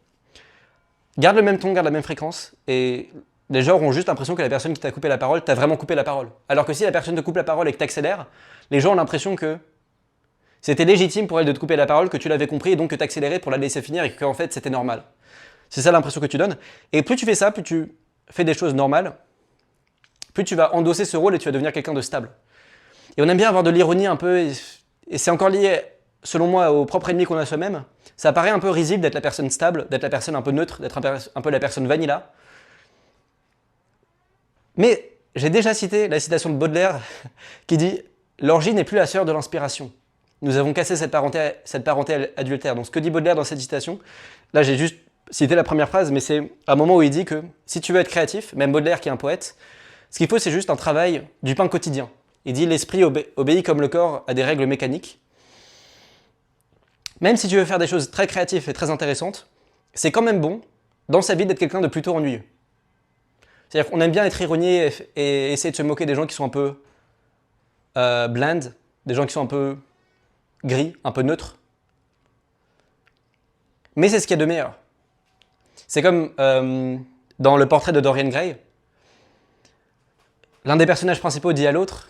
Garde le même ton, garde la même fréquence, et les gens auront juste l'impression que la personne qui t'a coupé la parole t'a vraiment coupé la parole. Alors que si la personne te coupe la parole et que t'accélères, les gens ont l'impression que c'était légitime pour elle de te couper la parole, que tu l'avais compris et donc que t'accélérais pour la laisser finir et qu'en fait c'était normal. C'est ça l'impression que tu donnes. Et plus tu fais ça, plus tu fais des choses normales, plus tu vas endosser ce rôle et tu vas devenir quelqu'un de stable. Et on aime bien avoir de l'ironie un peu, et c'est encore lié, selon moi, au propre ennemi qu'on a soi-même. Ça paraît un peu risible d'être la personne stable, d'être la personne un peu neutre, d'être un peu la personne vanilla. Mais j'ai déjà cité la citation de Baudelaire qui dit « L'orgie n'est plus la sœur de l'inspiration. Nous avons cassé cette parenté adultère. » Donc ce que dit Baudelaire dans cette citation, là j'ai juste cité la première phrase, mais c'est un moment où il dit que si tu veux être créatif, même Baudelaire qui est un poète, ce qu'il faut c'est juste un travail du pain quotidien. Il dit « L'esprit obéit comme le corps à des règles mécaniques. » Même si tu veux faire des choses très créatives et très intéressantes, c'est quand même bon dans sa vie d'être quelqu'un de plutôt ennuyeux. C'est-à-dire qu'on aime bien être ironié et essayer de se moquer des gens qui sont un peu bland, des gens qui sont un peu gris, un peu neutres. Mais c'est ce qu'il y a de meilleur. C'est comme dans le portrait de Dorian Gray, l'un des personnages principaux dit à l'autre,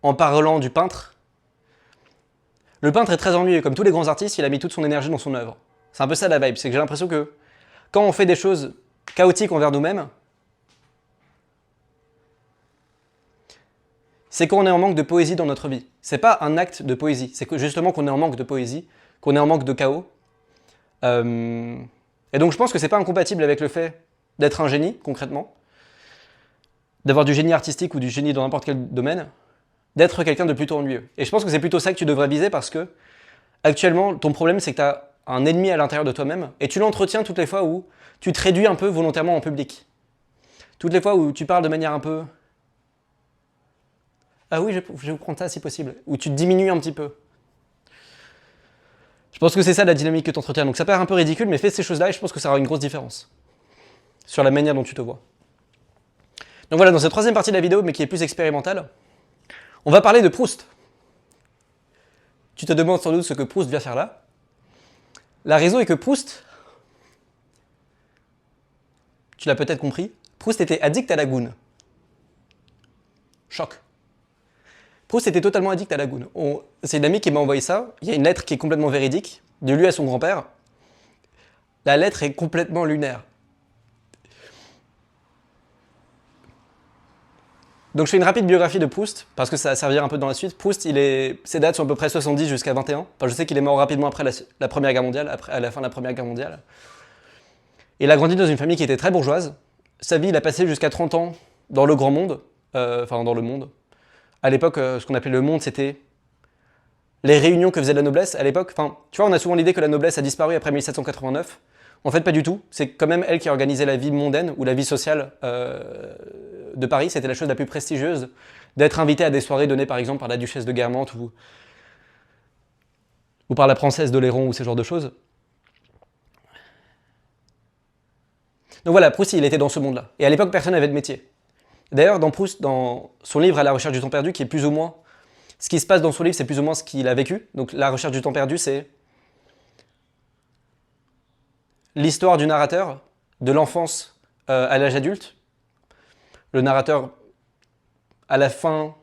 en parlant du peintre, le peintre est très ennuyeux, comme tous les grands artistes, il a mis toute son énergie dans son œuvre. C'est un peu ça la vibe, c'est que j'ai l'impression que quand on fait des choses chaotiques envers nous-mêmes, c'est qu'on est en manque de poésie dans notre vie. C'est pas un acte de poésie, c'est que justement qu'on est en manque de poésie, qu'on est en manque de chaos. Et donc je pense que c'est pas incompatible avec le fait d'être un génie, concrètement, d'avoir du génie artistique ou du génie dans n'importe quel domaine, d'être quelqu'un de plutôt ennuyeux. Et je pense que c'est plutôt ça que tu devrais viser parce que, actuellement, ton problème c'est que tu as un ennemi à l'intérieur de toi-même et tu l'entretiens toutes les fois où tu te réduis un peu volontairement en public. Toutes les fois où tu parles de manière un peu... Ah oui, je vais vous prendre ça si possible. Où tu te diminues un petit peu. Je pense que c'est ça la dynamique que tu entretiens. Donc ça paraît un peu ridicule, mais fais ces choses-là et je pense que ça aura une grosse différence sur la manière dont tu te vois. Donc voilà, dans cette troisième partie de la vidéo, mais qui est plus expérimentale, on va parler de Proust. Tu te demandes sans doute ce que Proust vient faire là. La raison est que Proust, tu l'as peut-être compris, Proust était addict à la goune. Choc. Proust était totalement addict à la goune. C'est une amie qui m'a envoyé ça. Il y a une lettre qui est complètement véridique, de lui à son grand-père. La lettre est complètement lunaire. Donc je fais une rapide biographie de Proust, parce que ça va servir un peu dans la suite. Proust, ses dates sont à peu près 70 jusqu'à 21. Enfin, je sais qu'il est mort rapidement après la Première Guerre mondiale, à la fin de la Première Guerre mondiale. Il a grandi dans une famille qui était très bourgeoise. Sa vie, il a passé jusqu'à 30 ans dans le grand monde, enfin dans le monde. À l'époque, ce qu'on appelait le monde, c'était les réunions que faisait la noblesse. À l'époque, enfin, tu vois, on a souvent l'idée que la noblesse a disparu après 1789. En fait, pas du tout. C'est quand même elle qui organisait la vie mondaine ou la vie sociale de Paris. C'était la chose la plus prestigieuse d'être invité à des soirées données par exemple par la duchesse de Guermantes ou par la princesse d'Oléron ou ce genre de choses. Donc voilà, Proust, il était dans ce monde-là. Et à l'époque, personne n'avait de métier. D'ailleurs, dans Proust, dans son livre À la recherche du temps perdu, qui est plus ou moins... Ce qui se passe dans son livre, c'est plus ou moins ce qu'il a vécu. Donc La recherche du temps perdu, c'est l'histoire du narrateur, de l'enfance à l'âge adulte. Le narrateur, à la fin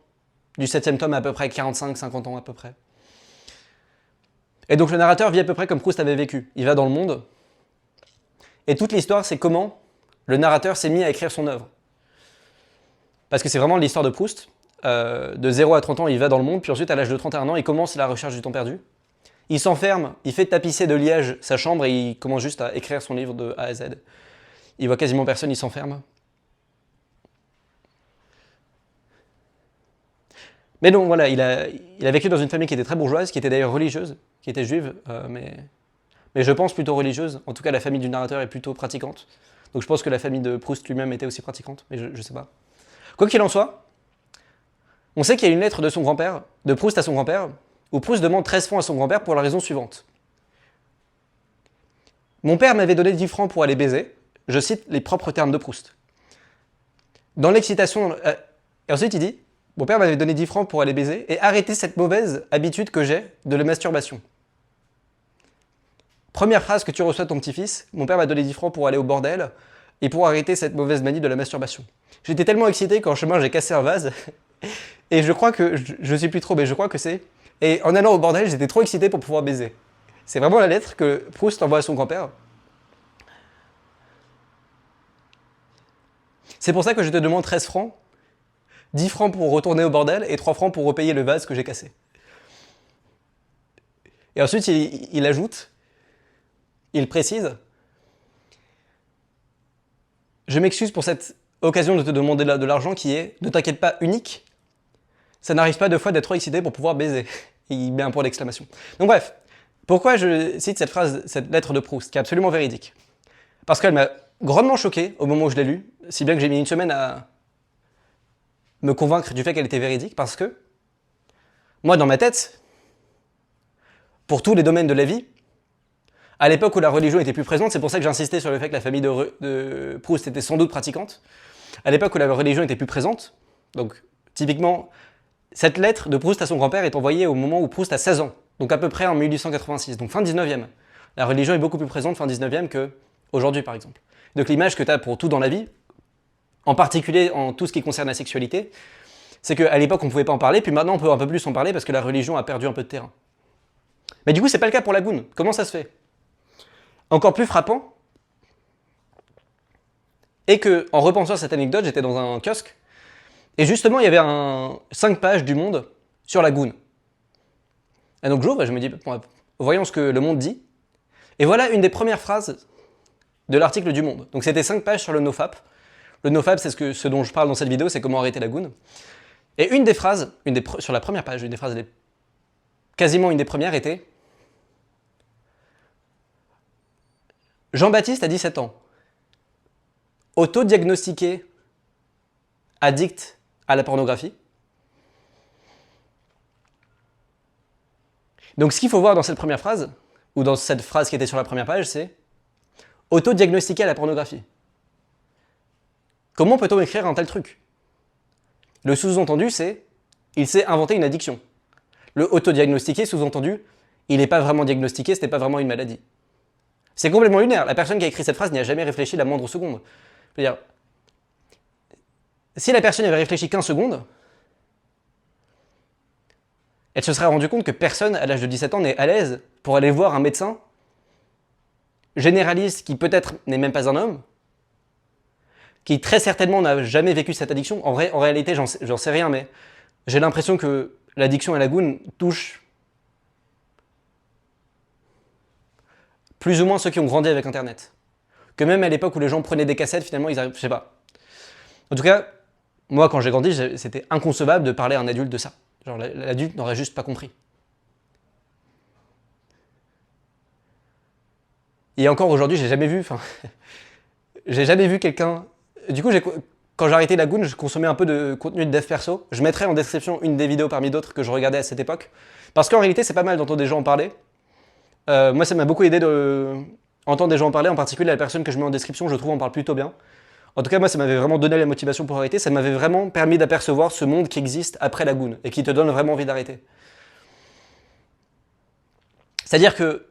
du 7e tome, a à peu près 45-50 ans à peu près. Et donc le narrateur vit à peu près comme Proust avait vécu. Il va dans le monde. Et toute l'histoire, c'est comment le narrateur s'est mis à écrire son œuvre. Parce que c'est vraiment l'histoire de Proust. De 0 à 30 ans, il va dans le monde, puis ensuite, à l'âge de 31 ans, il commence la recherche du temps perdu. Il s'enferme, il fait tapisser de liège sa chambre et il commence juste à écrire son livre de A à Z. Il voit quasiment personne, il s'enferme. Mais donc voilà, il a vécu dans une famille qui était très bourgeoise, qui était d'ailleurs religieuse, qui était juive, mais je pense plutôt religieuse. En tout cas, la famille du narrateur est plutôt pratiquante. Donc je pense que la famille de Proust lui-même était aussi pratiquante, mais je sais pas. Quoi qu'il en soit, on sait qu'il y a une lettre de son grand-père, de Proust à son grand-père, où Proust demande 13 francs à son grand-père pour la raison suivante. Mon père m'avait donné 10 francs pour aller baiser. Je cite les propres termes de Proust. Dans l'excitation... et ensuite il dit, mon père m'avait donné 10 francs pour aller baiser et arrêter cette mauvaise habitude que j'ai de la masturbation. Première phrase que tu reçois de ton petit-fils, mon père m'a donné 10 francs pour aller au bordel et pour arrêter cette mauvaise manie de la masturbation. J'étais tellement excité qu'en chemin j'ai cassé un vase et je crois que, je sais plus trop, mais je crois que c'est... Et en allant au bordel, j'étais trop excité pour pouvoir baiser. C'est vraiment la lettre que Proust envoie à son grand-père. C'est pour ça que je te demande 13 francs, 10 francs pour retourner au bordel et 3 francs pour repayer le vase que j'ai cassé. Et ensuite, il ajoute, il précise, je m'excuse pour cette occasion de te demander de l'argent qui est, ne t'inquiète pas, unique. Ça n'arrive pas 2 fois d'être trop excité pour pouvoir baiser. Et il met un point d'exclamation. Donc bref, pourquoi je cite cette phrase, cette lettre de Proust, qui est absolument véridique? Parce qu'elle m'a grandement choqué au moment où je l'ai lue, si bien que j'ai mis une semaine à me convaincre du fait qu'elle était véridique, parce que, moi dans ma tête, pour tous les domaines de la vie, à l'époque où la religion était plus présente, c'est pour ça que j'insistais sur le fait que la famille de Proust était sans doute pratiquante, à l'époque où la religion était plus présente, donc typiquement, cette lettre de Proust à son grand-père est envoyée au moment où Proust a 16 ans, donc à peu près en 1886, donc fin 19e. La religion est beaucoup plus présente fin 19e qu'aujourd'hui par exemple. Donc l'image que tu as pour tout dans la vie, en particulier en tout ce qui concerne la sexualité, c'est qu'à l'époque on ne pouvait pas en parler, puis maintenant on peut un peu plus en parler parce que la religion a perdu un peu de terrain. Mais du coup c'est pas le cas pour la goune. Comment ça se fait? Encore plus frappant est que, en repensant à cette anecdote, j'étais dans un kiosque, et justement il y avait 5 pages du Monde sur la goune. Et donc j'ouvre et je me dis, bon, voyons ce que le Monde dit. Et voilà une des premières phrases de l'article du Monde. Donc c'était 5 pages sur le nofap. Le nofap, c'est ce dont je parle dans cette vidéo, c'est comment arrêter la goune. Et une des phrases, sur la première page, quasiment une des premières était « Jean-Baptiste a 17 ans. Autodiagnostiqué addict à la pornographie. » Donc ce qu'il faut voir dans cette première phrase, ou dans cette phrase qui était sur la première page, c'est « Autodiagnostiqué à la pornographie ». Comment peut-on écrire un tel truc? Le sous-entendu, c'est « Il s'est inventé une addiction ». Le autodiagnostiqué, sous-entendu, il n'est pas vraiment diagnostiqué, ce n'est pas vraiment une maladie. C'est complètement lunaire. La personne qui a écrit cette phrase n'y a jamais réfléchi la moindre seconde. Je veux dire, si la personne avait réfléchi qu'1 seconde, elle se serait rendue compte que personne à l'âge de 17 ans n'est à l'aise pour aller voir un médecin généraliste qui peut-être n'est même pas un homme, qui très certainement n'a jamais vécu cette addiction. En réalité, j'en sais rien, mais j'ai l'impression que l'addiction à la goune touche plus ou moins ceux qui ont grandi avec Internet. Que même à l'époque où les gens prenaient des cassettes, finalement, ils arrivent, je sais pas. En tout cas, moi, quand j'ai grandi, c'était inconcevable de parler à un adulte de ça. Genre, l'adulte n'aurait juste pas compris. Et encore aujourd'hui, j'ai jamais vu quelqu'un... Du coup, quand j'ai arrêté la goune, je consommais un peu de contenu de dev perso. Je mettrai en description une des vidéos parmi d'autres que je regardais à cette époque. Parce qu'en réalité, c'est pas mal d'entendre des gens en parler. Moi, ça m'a beaucoup aidé d'entendre des gens en parler, en particulier la personne que je mets en description, je trouve, en parle plutôt bien. En tout cas, moi, ça m'avait vraiment donné la motivation pour arrêter, ça m'avait vraiment permis d'apercevoir ce monde qui existe après la goune, et qui te donne vraiment envie d'arrêter. C'est-à-dire que,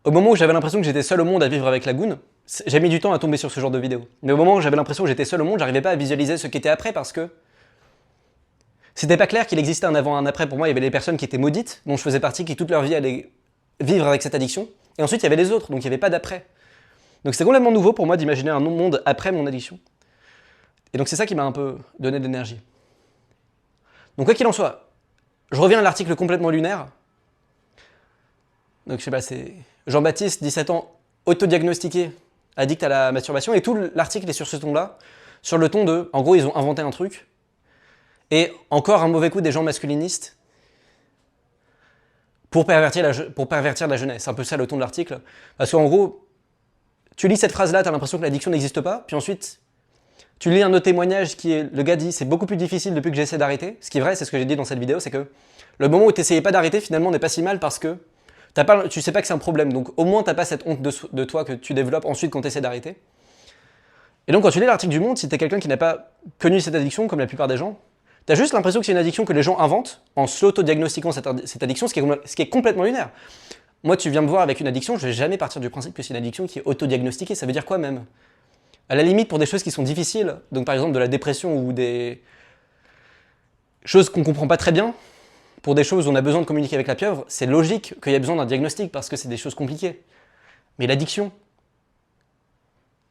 au moment où j'avais l'impression que j'étais seul au monde à vivre avec la goune, j'ai mis du temps à tomber sur ce genre de vidéo. Mais au moment où j'avais l'impression que j'étais seul au monde, j'arrivais pas à visualiser ce qu'était après, parce que c'était pas clair qu'il existait un avant et un après. Pour moi, il y avait les personnes qui étaient maudites, dont je faisais partie, qui toute leur vie allaient vivre avec cette addiction. Et ensuite, il y avait les autres, donc il n'y avait pas d'après. Donc c'est complètement nouveau pour moi d'imaginer un monde après mon addiction. Et donc c'est ça qui m'a un peu donné de l'énergie. Donc quoi qu'il en soit, je reviens à l'article complètement lunaire. Donc je sais pas, c'est Jean-Baptiste, 17 ans, autodiagnostiqué, addict à la masturbation. Et tout l'article est sur ce ton-là, sur le ton de, en gros, ils ont inventé un truc. Et encore un mauvais coup des gens masculinistes pour pervertir la jeunesse. C'est un peu ça le ton de l'article. Parce qu'en gros, tu lis cette phrase-là, tu as l'impression que l'addiction n'existe pas, puis ensuite, tu lis un autre témoignage qui est, le gars dit, c'est beaucoup plus difficile depuis que j'essaie d'arrêter. Ce qui est vrai, c'est ce que j'ai dit dans cette vidéo, c'est que le moment où tu n'essayais pas d'arrêter, finalement, n'est pas si mal parce que tu sais pas que c'est un problème. Donc au moins, tu n'as pas cette honte de toi que tu développes ensuite quand tu essaies d'arrêter. Et donc quand tu lis l'article du Monde, si tu es quelqu'un qui n'a pas connu cette addiction, comme la plupart des gens, tu as juste l'impression que c'est une addiction que les gens inventent en s'auto-diagnostiquant cette addiction, ce qui est complètement lunaire. Moi, tu viens me voir avec une addiction, je vais jamais partir du principe que c'est une addiction qui est auto-diagnostiquée. Ça veut dire quoi même? À la limite, pour des choses qui sont difficiles, donc par exemple de la dépression ou des choses qu'on comprend pas très bien, pour des choses où on a besoin de communiquer avec la pieuvre, c'est logique qu'il y ait besoin d'un diagnostic parce que c'est des choses compliquées. Mais l'addiction,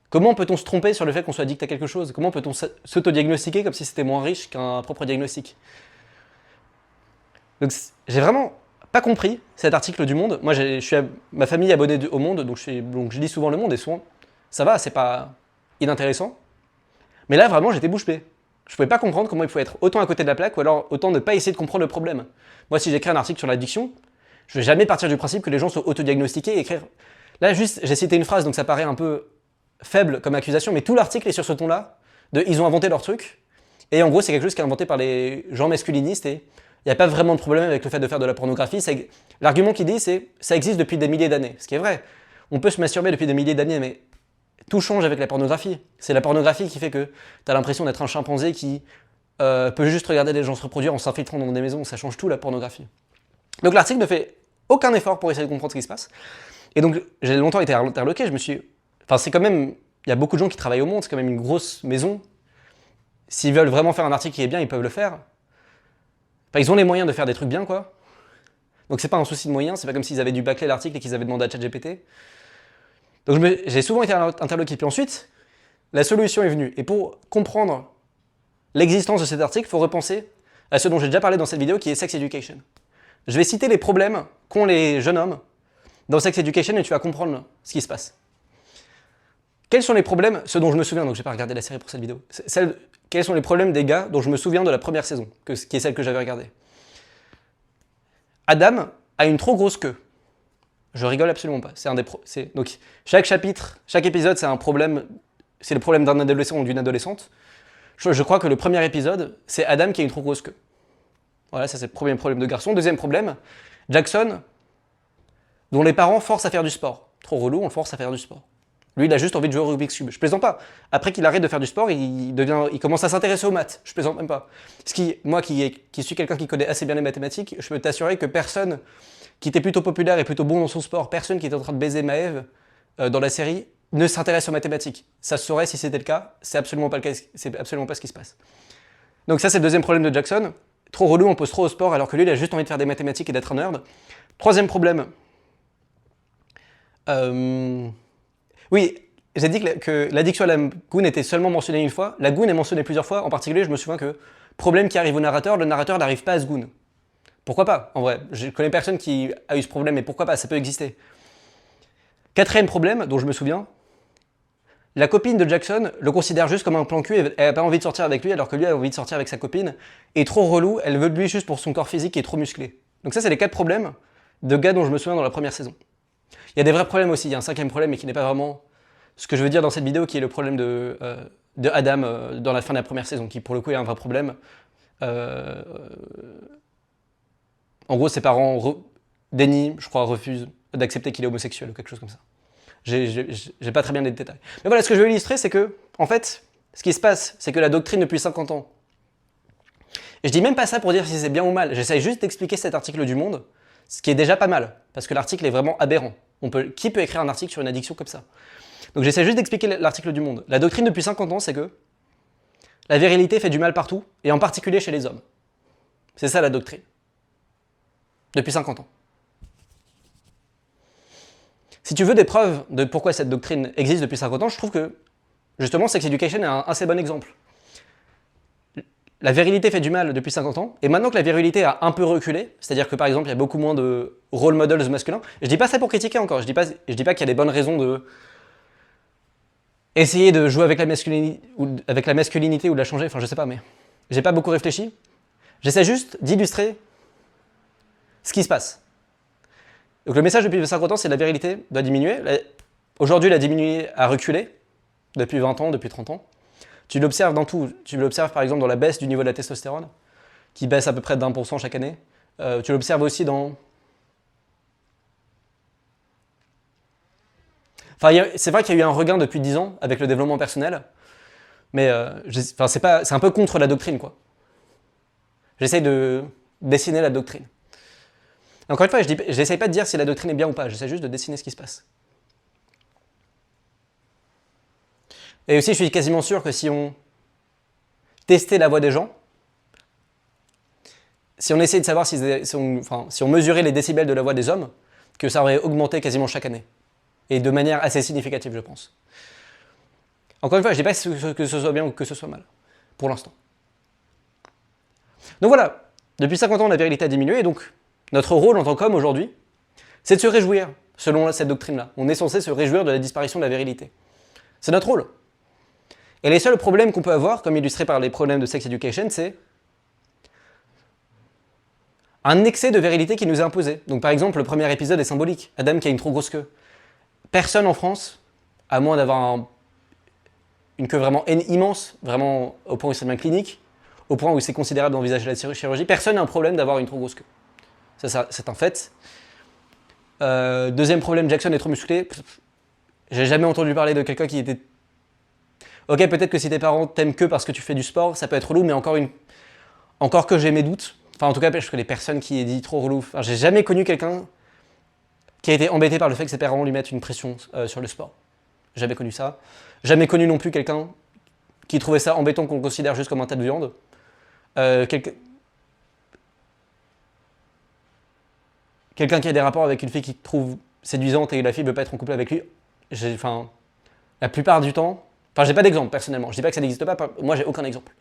comment peut-on se tromper sur le fait qu'on soit addict à quelque chose? Comment peut-on s'auto-diagnostiquer comme si c'était moins riche qu'un propre diagnostic? Donc j'ai vraiment pas compris cet article du Monde. Moi, ma famille est abonnée au Monde, donc je lis souvent le Monde et souvent, ça va, c'est pas inintéressant. Mais là, vraiment, j'étais bouche bée. Je pouvais pas comprendre comment il pouvait être autant à côté de la plaque ou alors autant ne pas essayer de comprendre le problème. Moi, si j'écris un article sur l'addiction, je vais jamais partir du principe que les gens sont autodiagnostiqués et écrire... Là, juste, j'ai cité une phrase, donc ça paraît un peu faible comme accusation, mais tout l'article est sur ce ton-là, ils ont inventé leur truc, et en gros, c'est quelque chose qui est inventé par les gens masculinistes, et il n'y a pas vraiment de problème avec le fait de faire de la pornographie. L'argument qu'il dit, c'est ça existe depuis des milliers d'années, ce qui est vrai. On peut se masturber depuis des milliers d'années, mais tout change avec la pornographie. C'est la pornographie qui fait que tu as l'impression d'être un chimpanzé qui peut juste regarder les gens se reproduire en s'infiltrant dans des maisons. Ça change tout, la pornographie. Donc l'article ne fait aucun effort pour essayer de comprendre ce qui se passe. Et donc j'ai longtemps été interloqué, Enfin, c'est quand même... Il y a beaucoup de gens qui travaillent au Monde, c'est quand même une grosse maison. S'ils veulent vraiment faire un article qui est bien, ils peuvent le faire. Enfin, ils ont les moyens de faire des trucs bien, quoi. Donc c'est pas un souci de moyens, c'est pas comme s'ils avaient dû bâcler l'article et qu'ils avaient demandé à ChatGPT. Donc j'ai souvent été interloqué. Puis ensuite, la solution est venue. Et pour comprendre l'existence de cet article, il faut repenser à ce dont j'ai déjà parlé dans cette vidéo, qui est Sex Education. Je vais citer les problèmes qu'ont les jeunes hommes dans Sex Education et tu vas comprendre ce qui se passe. Quels sont les problèmes, ceux dont je me souviens, donc je n'ai pas regardé la série pour cette vidéo, quels sont les problèmes des gars dont je me souviens de la première saison, qui est celle que j'avais regardée? Adam a une trop grosse queue. Je rigole absolument pas. Donc chaque chapitre, chaque épisode, c'est un problème, c'est le problème d'un adolescent ou d'une adolescente. Je crois que le premier épisode, c'est Adam qui a une trop grosse queue. Voilà, ça c'est le premier problème de garçon. Deuxième problème, Jackson, dont les parents forcent à faire du sport. Trop relou, on le force à faire du sport. Lui, il a juste envie de jouer au Rubik's Cube. Je plaisante pas. Après qu'il arrête de faire du sport, il commence à s'intéresser aux maths. Je plaisante même pas. Moi qui suis quelqu'un qui connaît assez bien les mathématiques, je peux t'assurer que personne qui était plutôt populaire et plutôt bon dans son sport, personne qui était en train de baiser Maëv dans la série, ne s'intéresse aux mathématiques. Ça se saurait si c'était le cas, c'est absolument pas le cas, c'est absolument pas ce qui se passe. Donc ça, c'est le deuxième problème de Jackson. Trop relou, on pose trop au sport alors que lui, il a juste envie de faire des mathématiques et d'être un nerd. Troisième problème. Oui, j'ai dit que l'addiction à la goon était seulement mentionnée une fois. La goon est mentionnée plusieurs fois. En particulier, je me souviens que problème qui arrive au narrateur, le narrateur n'arrive pas à se goon. Pourquoi pas? En vrai, je connais personne qui a eu ce problème, mais pourquoi pas? Ça peut exister. Quatrième problème, dont je me souviens, la copine de Jackson le considère juste comme un plan cul et elle n'a pas envie de sortir avec lui alors que lui a envie de sortir avec sa copine. Et trop relou, elle veut de lui juste pour son corps physique qui est trop musclé. Donc ça, c'est les 4 problèmes de gars dont je me souviens dans la première saison. Il y a des vrais problèmes aussi, il y a un 5e problème mais qui n'est pas vraiment ce que je veux dire dans cette vidéo, qui est le problème de Adam dans la fin de la première saison, qui pour le coup est un vrai problème. En gros, ses parents dénient, je crois, refusent d'accepter qu'il est homosexuel ou quelque chose comme ça. J'ai pas très bien les détails. Mais voilà, ce que je veux illustrer, c'est que, en fait, ce qui se passe, c'est que la doctrine depuis 50 ans, et je dis même pas ça pour dire si c'est bien ou mal, j'essaye juste d'expliquer cet article du Monde, ce qui est déjà pas mal, parce que l'article est vraiment aberrant. Qui peut écrire un article sur une addiction comme ça? Donc j'essaie juste d'expliquer l'article du Monde. La doctrine depuis 50 ans, c'est que la virilité fait du mal partout, et en particulier chez les hommes. C'est ça la doctrine. Depuis 50 ans. Si tu veux des preuves de pourquoi cette doctrine existe depuis 50 ans, je trouve que, justement, Sex Education est un assez bon exemple. La virilité fait du mal depuis 50 ans, et maintenant que la virilité a un peu reculé, c'est-à-dire que par exemple il y a beaucoup moins de role models masculins, je dis pas ça pour critiquer encore, je dis pas qu'il y a des bonnes raisons de essayer de jouer avec la masculinité ou de la changer, enfin je sais pas, mais j'ai pas beaucoup réfléchi. J'essaie juste d'illustrer ce qui se passe. Donc le message depuis 50 ans, c'est que la virilité doit diminuer. Aujourd'hui, elle a diminué, a reculé, depuis 20 ans, depuis 30 ans. Tu l'observes dans tout. Tu l'observes par exemple dans la baisse du niveau de la testostérone, qui baisse à peu près d'1% chaque année. Tu l'observes aussi dans... Enfin, c'est vrai qu'il y a eu un regain depuis 10 ans avec le développement personnel, mais c'est un peu contre la doctrine, quoi. J'essaye de dessiner la doctrine. Encore une fois, j'essaye pas de dire si la doctrine est bien ou pas, j'essaie juste de dessiner ce qui se passe. Et aussi, je suis quasiment sûr que si on testait la voix des gens, si on essayait de savoir si on mesurait les décibels de la voix des hommes, que ça aurait augmenté quasiment chaque année. Et de manière assez significative, je pense. Encore une fois, je ne dis pas que ce soit bien ou que ce soit mal, pour l'instant. Donc voilà, depuis 50 ans, la virilité a diminué, et donc notre rôle en tant qu'homme aujourd'hui, c'est de se réjouir, selon cette doctrine-là. On est censé se réjouir de la disparition de la virilité. C'est notre rôle. Et les seuls problèmes qu'on peut avoir, comme illustré par les problèmes de sex education, c'est un excès de virilité qui nous est imposé. Donc par exemple, le premier épisode est symbolique. Adam qui a une trop grosse queue. Personne en France, à moins d'avoir une queue vraiment immense, vraiment au point où c'est même clinique, au point où c'est considérable d'envisager la chirurgie, personne n'a un problème d'avoir une trop grosse queue. Ça, c'est un fait. Deuxième problème, Jackson est trop musclé. J'ai jamais entendu parler de quelqu'un qui était... Ok, peut-être que si tes parents t'aiment que parce que tu fais du sport, ça peut être relou, mais encore que j'ai mes doutes. Enfin, en tout cas, je connais personne qui est dit trop relou. Enfin, j'ai jamais connu quelqu'un qui a été embêté par le fait que ses parents lui mettent une pression sur le sport. Jamais connu ça. Jamais connu non plus quelqu'un qui trouvait ça embêtant qu'on le considère juste comme un tas de viande. Quelqu'un qui a des rapports avec une fille qu'il trouve séduisante et la fille ne veut pas être en couple avec lui. La plupart du temps... Enfin, j'ai pas d'exemple, personnellement. Je dis pas que ça n'existe pas, moi j'ai aucun exemple.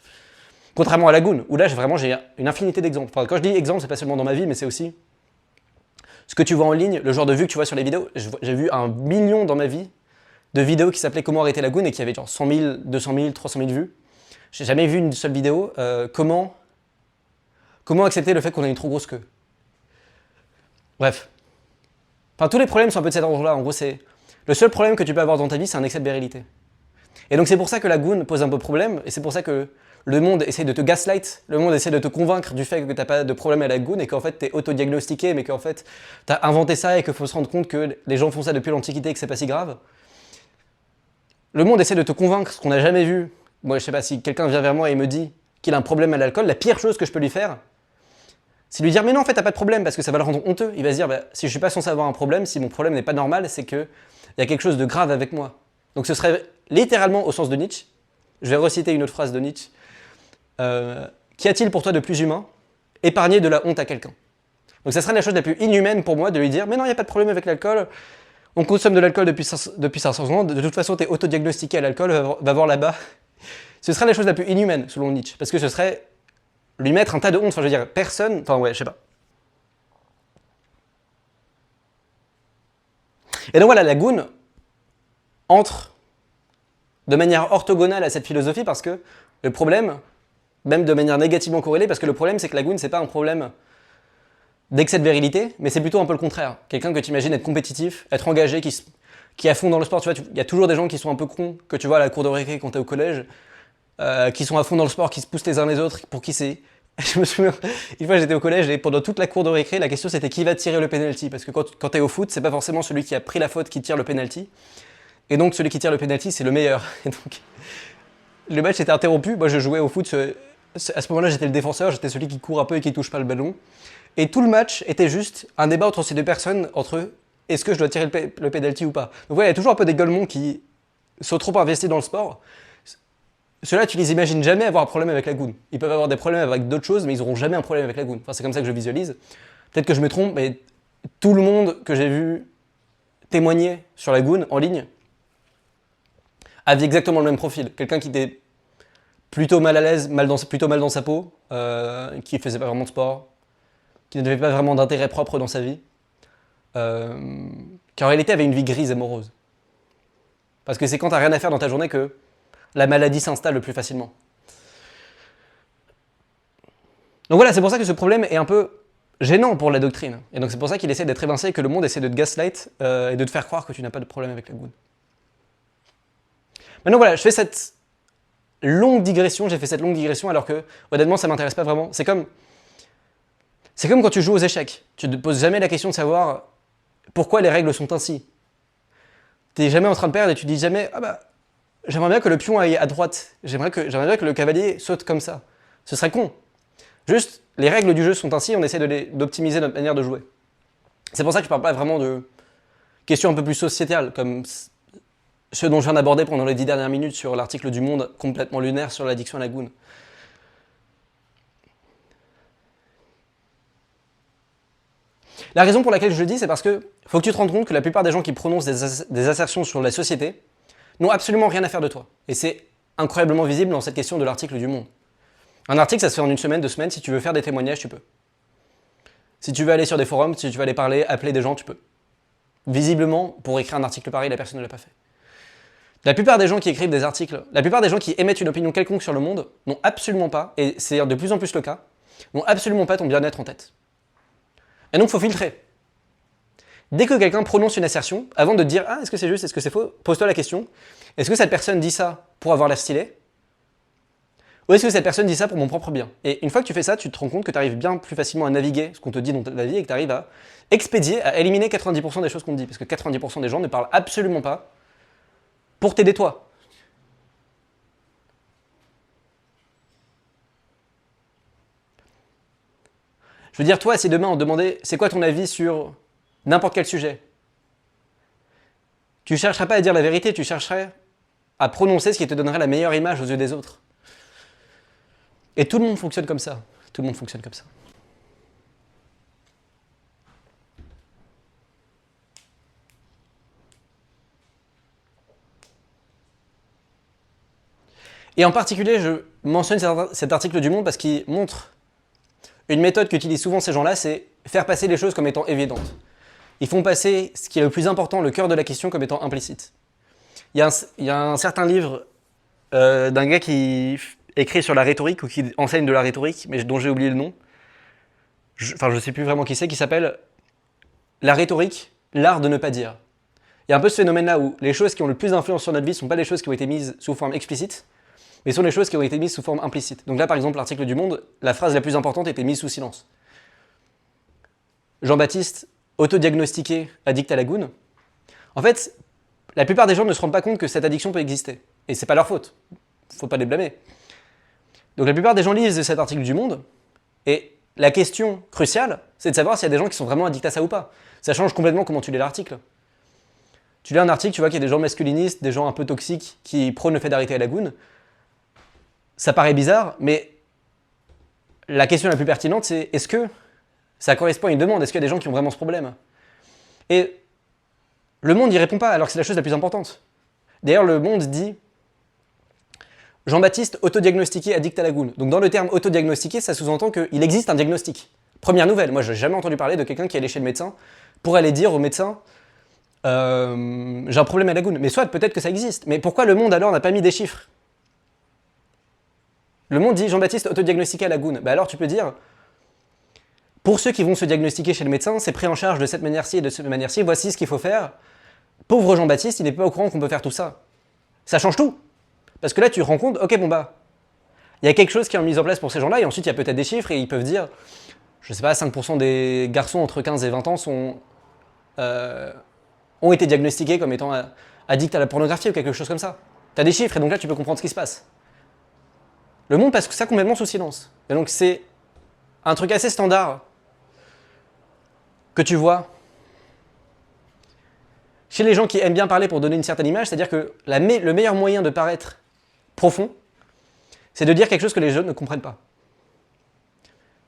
Contrairement à la goon, où là j'ai une infinité d'exemples. Enfin, quand je dis exemple, c'est pas seulement dans ma vie, mais c'est aussi ce que tu vois en ligne, le genre de vues que tu vois sur les vidéos. J'ai vu 1 million dans ma vie de vidéos qui s'appelaient Comment arrêter la goon et qui avaient genre 100 000, 200 000, 300 000 vues. J'ai jamais vu une seule vidéo comment accepter le fait qu'on a une trop grosse queue. Bref. Enfin, tous les problèmes sont un peu de cet ordre-là. En gros, c'est le seul problème que tu peux avoir dans ta vie, c'est un excès de virilité. Et donc c'est pour ça que la goon pose un peu problème, et c'est pour ça que le monde essaie de te gaslight, le monde essaie de te convaincre du fait que t'as pas de problème à la goon, et qu'en fait t'es autodiagnostiqué, mais qu'en fait t'as inventé ça, et qu'il faut se rendre compte que les gens font ça depuis l'Antiquité et que c'est pas si grave. le monde essaie de te convaincre, ce qu'on n'a jamais vu. Moi, je sais pas, si quelqu'un vient vers moi et me dit qu'il a un problème à l'alcool, la pire chose que je peux lui faire, c'est lui dire mais non, en fait, t'as pas de problème, parce que ça va le rendre honteux. Il va se dire, bah, si je suis pas censé avoir un problème, si mon problème n'est pas normal, c'est qu'il y a quelque chose de grave avec moi. Donc ce serait littéralement au sens de Nietzsche. Je vais reciter une autre phrase de Nietzsche. Qu'y a-t-il pour toi de plus humain? Épargner de la honte à quelqu'un. Donc ça serait la chose la plus inhumaine pour moi de lui dire mais non, il n'y a pas de problème avec l'alcool, on consomme de l'alcool depuis 500 ans, de toute façon, tu es autodiagnostiqué à l'alcool, va voir là-bas. Ce serait la chose la plus inhumaine, selon Nietzsche, parce que ce serait lui mettre un tas de honte. Enfin, je veux dire, personne. Enfin, ouais, je sais pas. Et donc voilà, la goon entre de manière orthogonale à cette philosophie parce que le problème, même de manière négativement corrélée, parce que le problème, c'est que la goon, c'est pas un problème d'excès de virilité, mais c'est plutôt un peu le contraire. Quelqu'un que tu imagines être compétitif, être engagé, qui est à fond dans le sport. Tu vois, il y a toujours des gens qui sont un peu cons, que tu vois à la cour de récré quand tu es au collège, qui sont à fond dans le sport, qui se poussent les uns les autres, pour qui c'est... Je me souviens, une fois j'étais au collège et pendant toute la cour de récré, la question c'était qui va tirer le penalty. Parce que quand t'es au foot, c'est pas forcément celui qui a pris la faute qui tire le penalty. Et donc celui qui tire le penalty, c'est le meilleur. Et donc, le match était interrompu. Moi je jouais au foot, à ce moment-là j'étais le défenseur, j'étais celui qui court un peu et qui touche pas le ballon. Et tout le match était juste un débat entre ces deux personnes, entre est-ce que je dois tirer le penalty ou pas. Donc voilà, il y a toujours un peu des golemons qui sont trop investis dans le sport. Ceux-là, tu les imagines jamais avoir un problème avec la goon. Ils peuvent avoir des problèmes avec d'autres choses, mais ils n'auront jamais un problème avec la goon. Enfin, c'est comme ça que je visualise. Peut-être que je me trompe, mais tout le monde que j'ai vu témoigner sur la goon en ligne avait exactement le même profil. Quelqu'un qui était plutôt mal à l'aise, plutôt mal dans sa peau, qui faisait pas vraiment de sport, qui n'avait pas vraiment d'intérêt propre dans sa vie, qui en réalité avait une vie grise et morose. Parce que c'est quand t'as rien à faire dans ta journée que la maladie s'installe le plus facilement. Donc voilà, c'est pour ça que ce problème est un peu gênant pour la doctrine. Et donc c'est pour ça qu'il essaie d'être évincé et que le monde essaie de te gaslight et de te faire croire que tu n'as pas de problème avec la goon. Maintenant voilà, je fais cette longue digression, j'ai fait cette longue digression alors que honnêtement ça m'intéresse pas vraiment. C'est comme quand tu joues aux échecs. Tu ne te poses jamais la question de savoir pourquoi les règles sont ainsi. T'es jamais en train de perdre et tu dis jamais ah bah j'aimerais bien que le pion aille à droite. J'aimerais bien que le cavalier saute comme ça. Ce serait con. Juste, les règles du jeu sont ainsi, on essaie d'optimiser notre manière de jouer. C'est pour ça que je parle pas vraiment de questions un peu plus sociétales, comme ceux dont je viens d'aborder pendant les 10 dernières minutes sur l'article du Monde complètement lunaire sur l'addiction à la goon. La raison pour laquelle je le dis, c'est parce que faut que tu te rendes compte que la plupart des gens qui prononcent des assertions sur la société n'ont absolument rien à faire de toi. Et c'est incroyablement visible dans cette question de l'article du Monde. Un article, ça se fait en 1 semaine, 2 semaines. Si tu veux faire des témoignages, tu peux. Si tu veux aller sur des forums, si tu veux aller parler, appeler des gens, tu peux. Visiblement, pour écrire un article pareil, la personne ne l'a pas fait. La plupart des gens qui écrivent des articles, la plupart des gens qui émettent une opinion quelconque sur le monde n'ont absolument pas, et c'est de plus en plus le cas, n'ont absolument pas ton bien-être en tête. Et donc, il faut filtrer. Dès que quelqu'un prononce une assertion, avant de te dire « Ah, est-ce que c'est juste, est-ce que c'est faux ?» Pose-toi la question « Est-ce que cette personne dit ça pour avoir l'air stylé ? Ou est-ce que cette personne dit ça pour mon propre bien ?» Et une fois que tu fais ça, tu te rends compte que tu arrives bien plus facilement à naviguer ce qu'on te dit dans ta vie et que tu arrives à expédier, à éliminer 90% des choses qu'on te dit. Parce que 90% des gens ne parlent absolument pas pour t'aider toi. Je veux dire, toi, si demain on te demandait c'est quoi ton avis sur n'importe quel sujet, tu ne chercherais pas à dire la vérité, tu chercherais à prononcer ce qui te donnerait la meilleure image aux yeux des autres. Et tout le monde fonctionne comme ça. Tout le monde fonctionne comme ça. Et en particulier, je mentionne cet article du Monde parce qu'il montre une méthode qu'utilisent souvent ces gens-là, c'est faire passer les choses comme étant évidentes. Ils font passer ce qui est le plus important, le cœur de la question, comme étant implicite. Il y a un certain livre d'un gars qui écrit sur la rhétorique ou qui enseigne de la rhétorique, mais dont j'ai oublié le nom. Je ne sais plus vraiment qui c'est, qui s'appelle La rhétorique, l'art de ne pas dire. Il y a un peu ce phénomène-là où les choses qui ont le plus d'influence sur notre vie ne sont pas les choses qui ont été mises sous forme explicite, mais sont les choses qui ont été mises sous forme implicite. Donc là, par exemple, l'article du Monde, la phrase la plus importante était mise sous silence. Jean-Baptiste, autodiagnostiqué, addict à la goon. En fait, La plupart des gens ne se rendent pas compte que cette addiction peut exister. Et c'est pas leur faute. Faut pas les blâmer. Donc la plupart des gens lisent cet article du Monde, et la question cruciale, c'est de savoir s'il y a des gens qui sont vraiment addicts à ça ou pas. Ça change complètement comment tu lis l'article. Tu lis un article, tu vois qu'il y a des gens masculinistes, des gens un peu toxiques qui prônent le fait d'arrêter à la goune. Ça paraît bizarre, mais la question la plus pertinente, c'est est-ce que ça correspond à une demande? Est-ce qu'il y a des gens qui ont vraiment ce problème? Et le Monde n'y répond pas, alors que c'est la chose la plus importante. D'ailleurs, le Monde dit Jean-Baptiste autodiagnostiqué addict à la goune. Donc dans le terme autodiagnostiqué, ça sous-entend qu'il existe un diagnostic. Première nouvelle, moi je n'ai jamais entendu parler de quelqu'un qui allait chez le médecin pour aller dire au médecin j'ai un problème à la goune. Mais soit peut-être que ça existe. Mais pourquoi le Monde alors n'a pas mis des chiffres? Le Monde dit Jean-Baptiste autodiagnostiqué à la goune. Bah alors tu peux dire pour ceux qui vont se diagnostiquer chez le médecin, c'est pris en charge de cette manière-ci et de cette manière-ci, voici ce qu'il faut faire. Pauvre Jean-Baptiste, il n'est pas au courant qu'on peut faire tout ça. Ça change tout. Parce que là, tu te rends compte, ok, bon bah, il y a quelque chose qui est mis en place pour ces gens-là, et ensuite il y a peut-être des chiffres, et ils peuvent dire, je sais pas, 5% des garçons entre 15 et 20 ans ont été diagnostiqués comme étant addicts à la pornographie ou quelque chose comme ça. Tu as des chiffres, et donc là, tu peux comprendre ce qui se passe. Le Monde passe ça complètement sous silence. Et donc c'est un truc assez standard que tu vois chez les gens qui aiment bien parler pour donner une certaine image, c'est-à-dire que le meilleur moyen de paraître profond, c'est de dire quelque chose que les jeunes ne comprennent pas.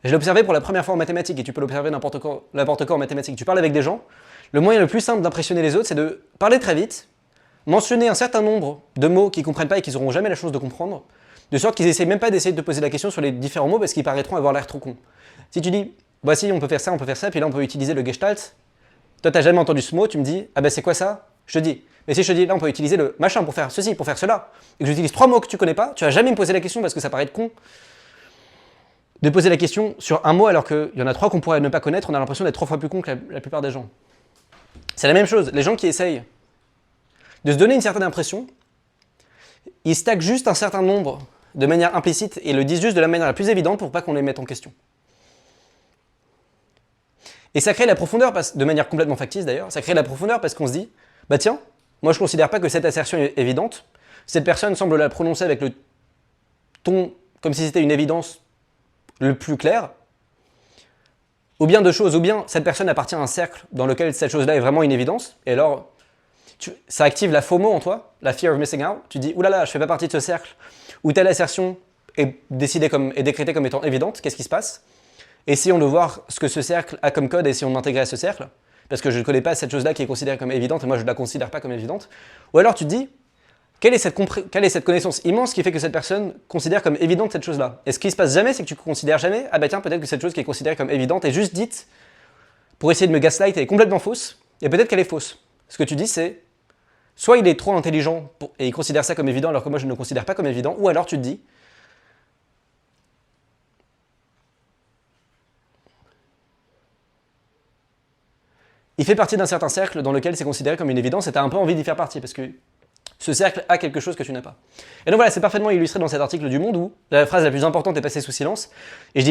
Je l'ai observé pour la première fois en mathématiques, et tu peux l'observer n'importe quand en mathématiques. Tu parles avec des gens, le moyen le plus simple d'impressionner les autres, c'est de parler très vite, mentionner un certain nombre de mots qu'ils ne comprennent pas et qu'ils n'auront jamais la chance de comprendre, de sorte qu'ils n'essayent même pas d'essayer de te poser la question sur les différents mots parce qu'ils paraîtront avoir l'air trop cons. Si tu dis, voici, on peut faire ça, puis là on peut utiliser le gestalt, toi t'as jamais entendu ce mot, tu me dis, ah ben c'est quoi ça? Je te dis. Mais si je te dis, là on peut utiliser le machin pour faire ceci, pour faire cela, et que j'utilise 3 mots que tu connais pas, tu vas jamais me poser la question parce que ça paraît être con de poser la question sur un mot alors qu'il y en a 3 qu'on pourrait ne pas connaître, on a l'impression d'être 3 fois plus con que la plupart des gens. C'est la même chose, les gens qui essayent de se donner une certaine impression, ils stackent juste un certain nombre de manière implicite et le disent juste de la manière la plus évidente pour pas qu'on les mette en question. Et ça crée la profondeur, de manière complètement factice d'ailleurs, ça crée la profondeur parce qu'on se dit, bah tiens, moi je considère pas que cette assertion est évidente, cette personne semble la prononcer avec le ton comme si c'était une évidence le plus clair, ou bien deux choses, ou bien cette personne appartient à un cercle dans lequel cette chose-là est vraiment une évidence, et alors ça active la FOMO en toi, la fear of missing out, tu dis, oulala, je fais pas partie de ce cercle, où telle assertion est décrétée comme étant évidente, qu'est-ce qui se passe? Essayons de voir ce que ce cercle a comme code et essayons de m'intégrer à ce cercle, parce que je ne connais pas cette chose-là qui est considérée comme évidente et moi je ne la considère pas comme évidente. Ou alors tu te dis, quelle est cette connaissance immense qui fait que cette personne considère comme évidente cette chose-là? Et ce qui se passe jamais, c'est que tu considères jamais, ah bah tiens, peut-être que cette chose qui est considérée comme évidente est juste dite pour essayer de me gaslight, elle est complètement fausse, et peut-être qu'elle est fausse. Ce que tu dis, c'est, soit il est trop intelligent et il considère ça comme évident alors que moi je ne le considère pas comme évident, ou alors tu te dis, il fait partie d'un certain cercle dans lequel c'est considéré comme une évidence et tu as un peu envie d'y faire partie parce que ce cercle a quelque chose que tu n'as pas. Et donc voilà, c'est parfaitement illustré dans cet article du Monde où la phrase la plus importante est passée sous silence. Et je dis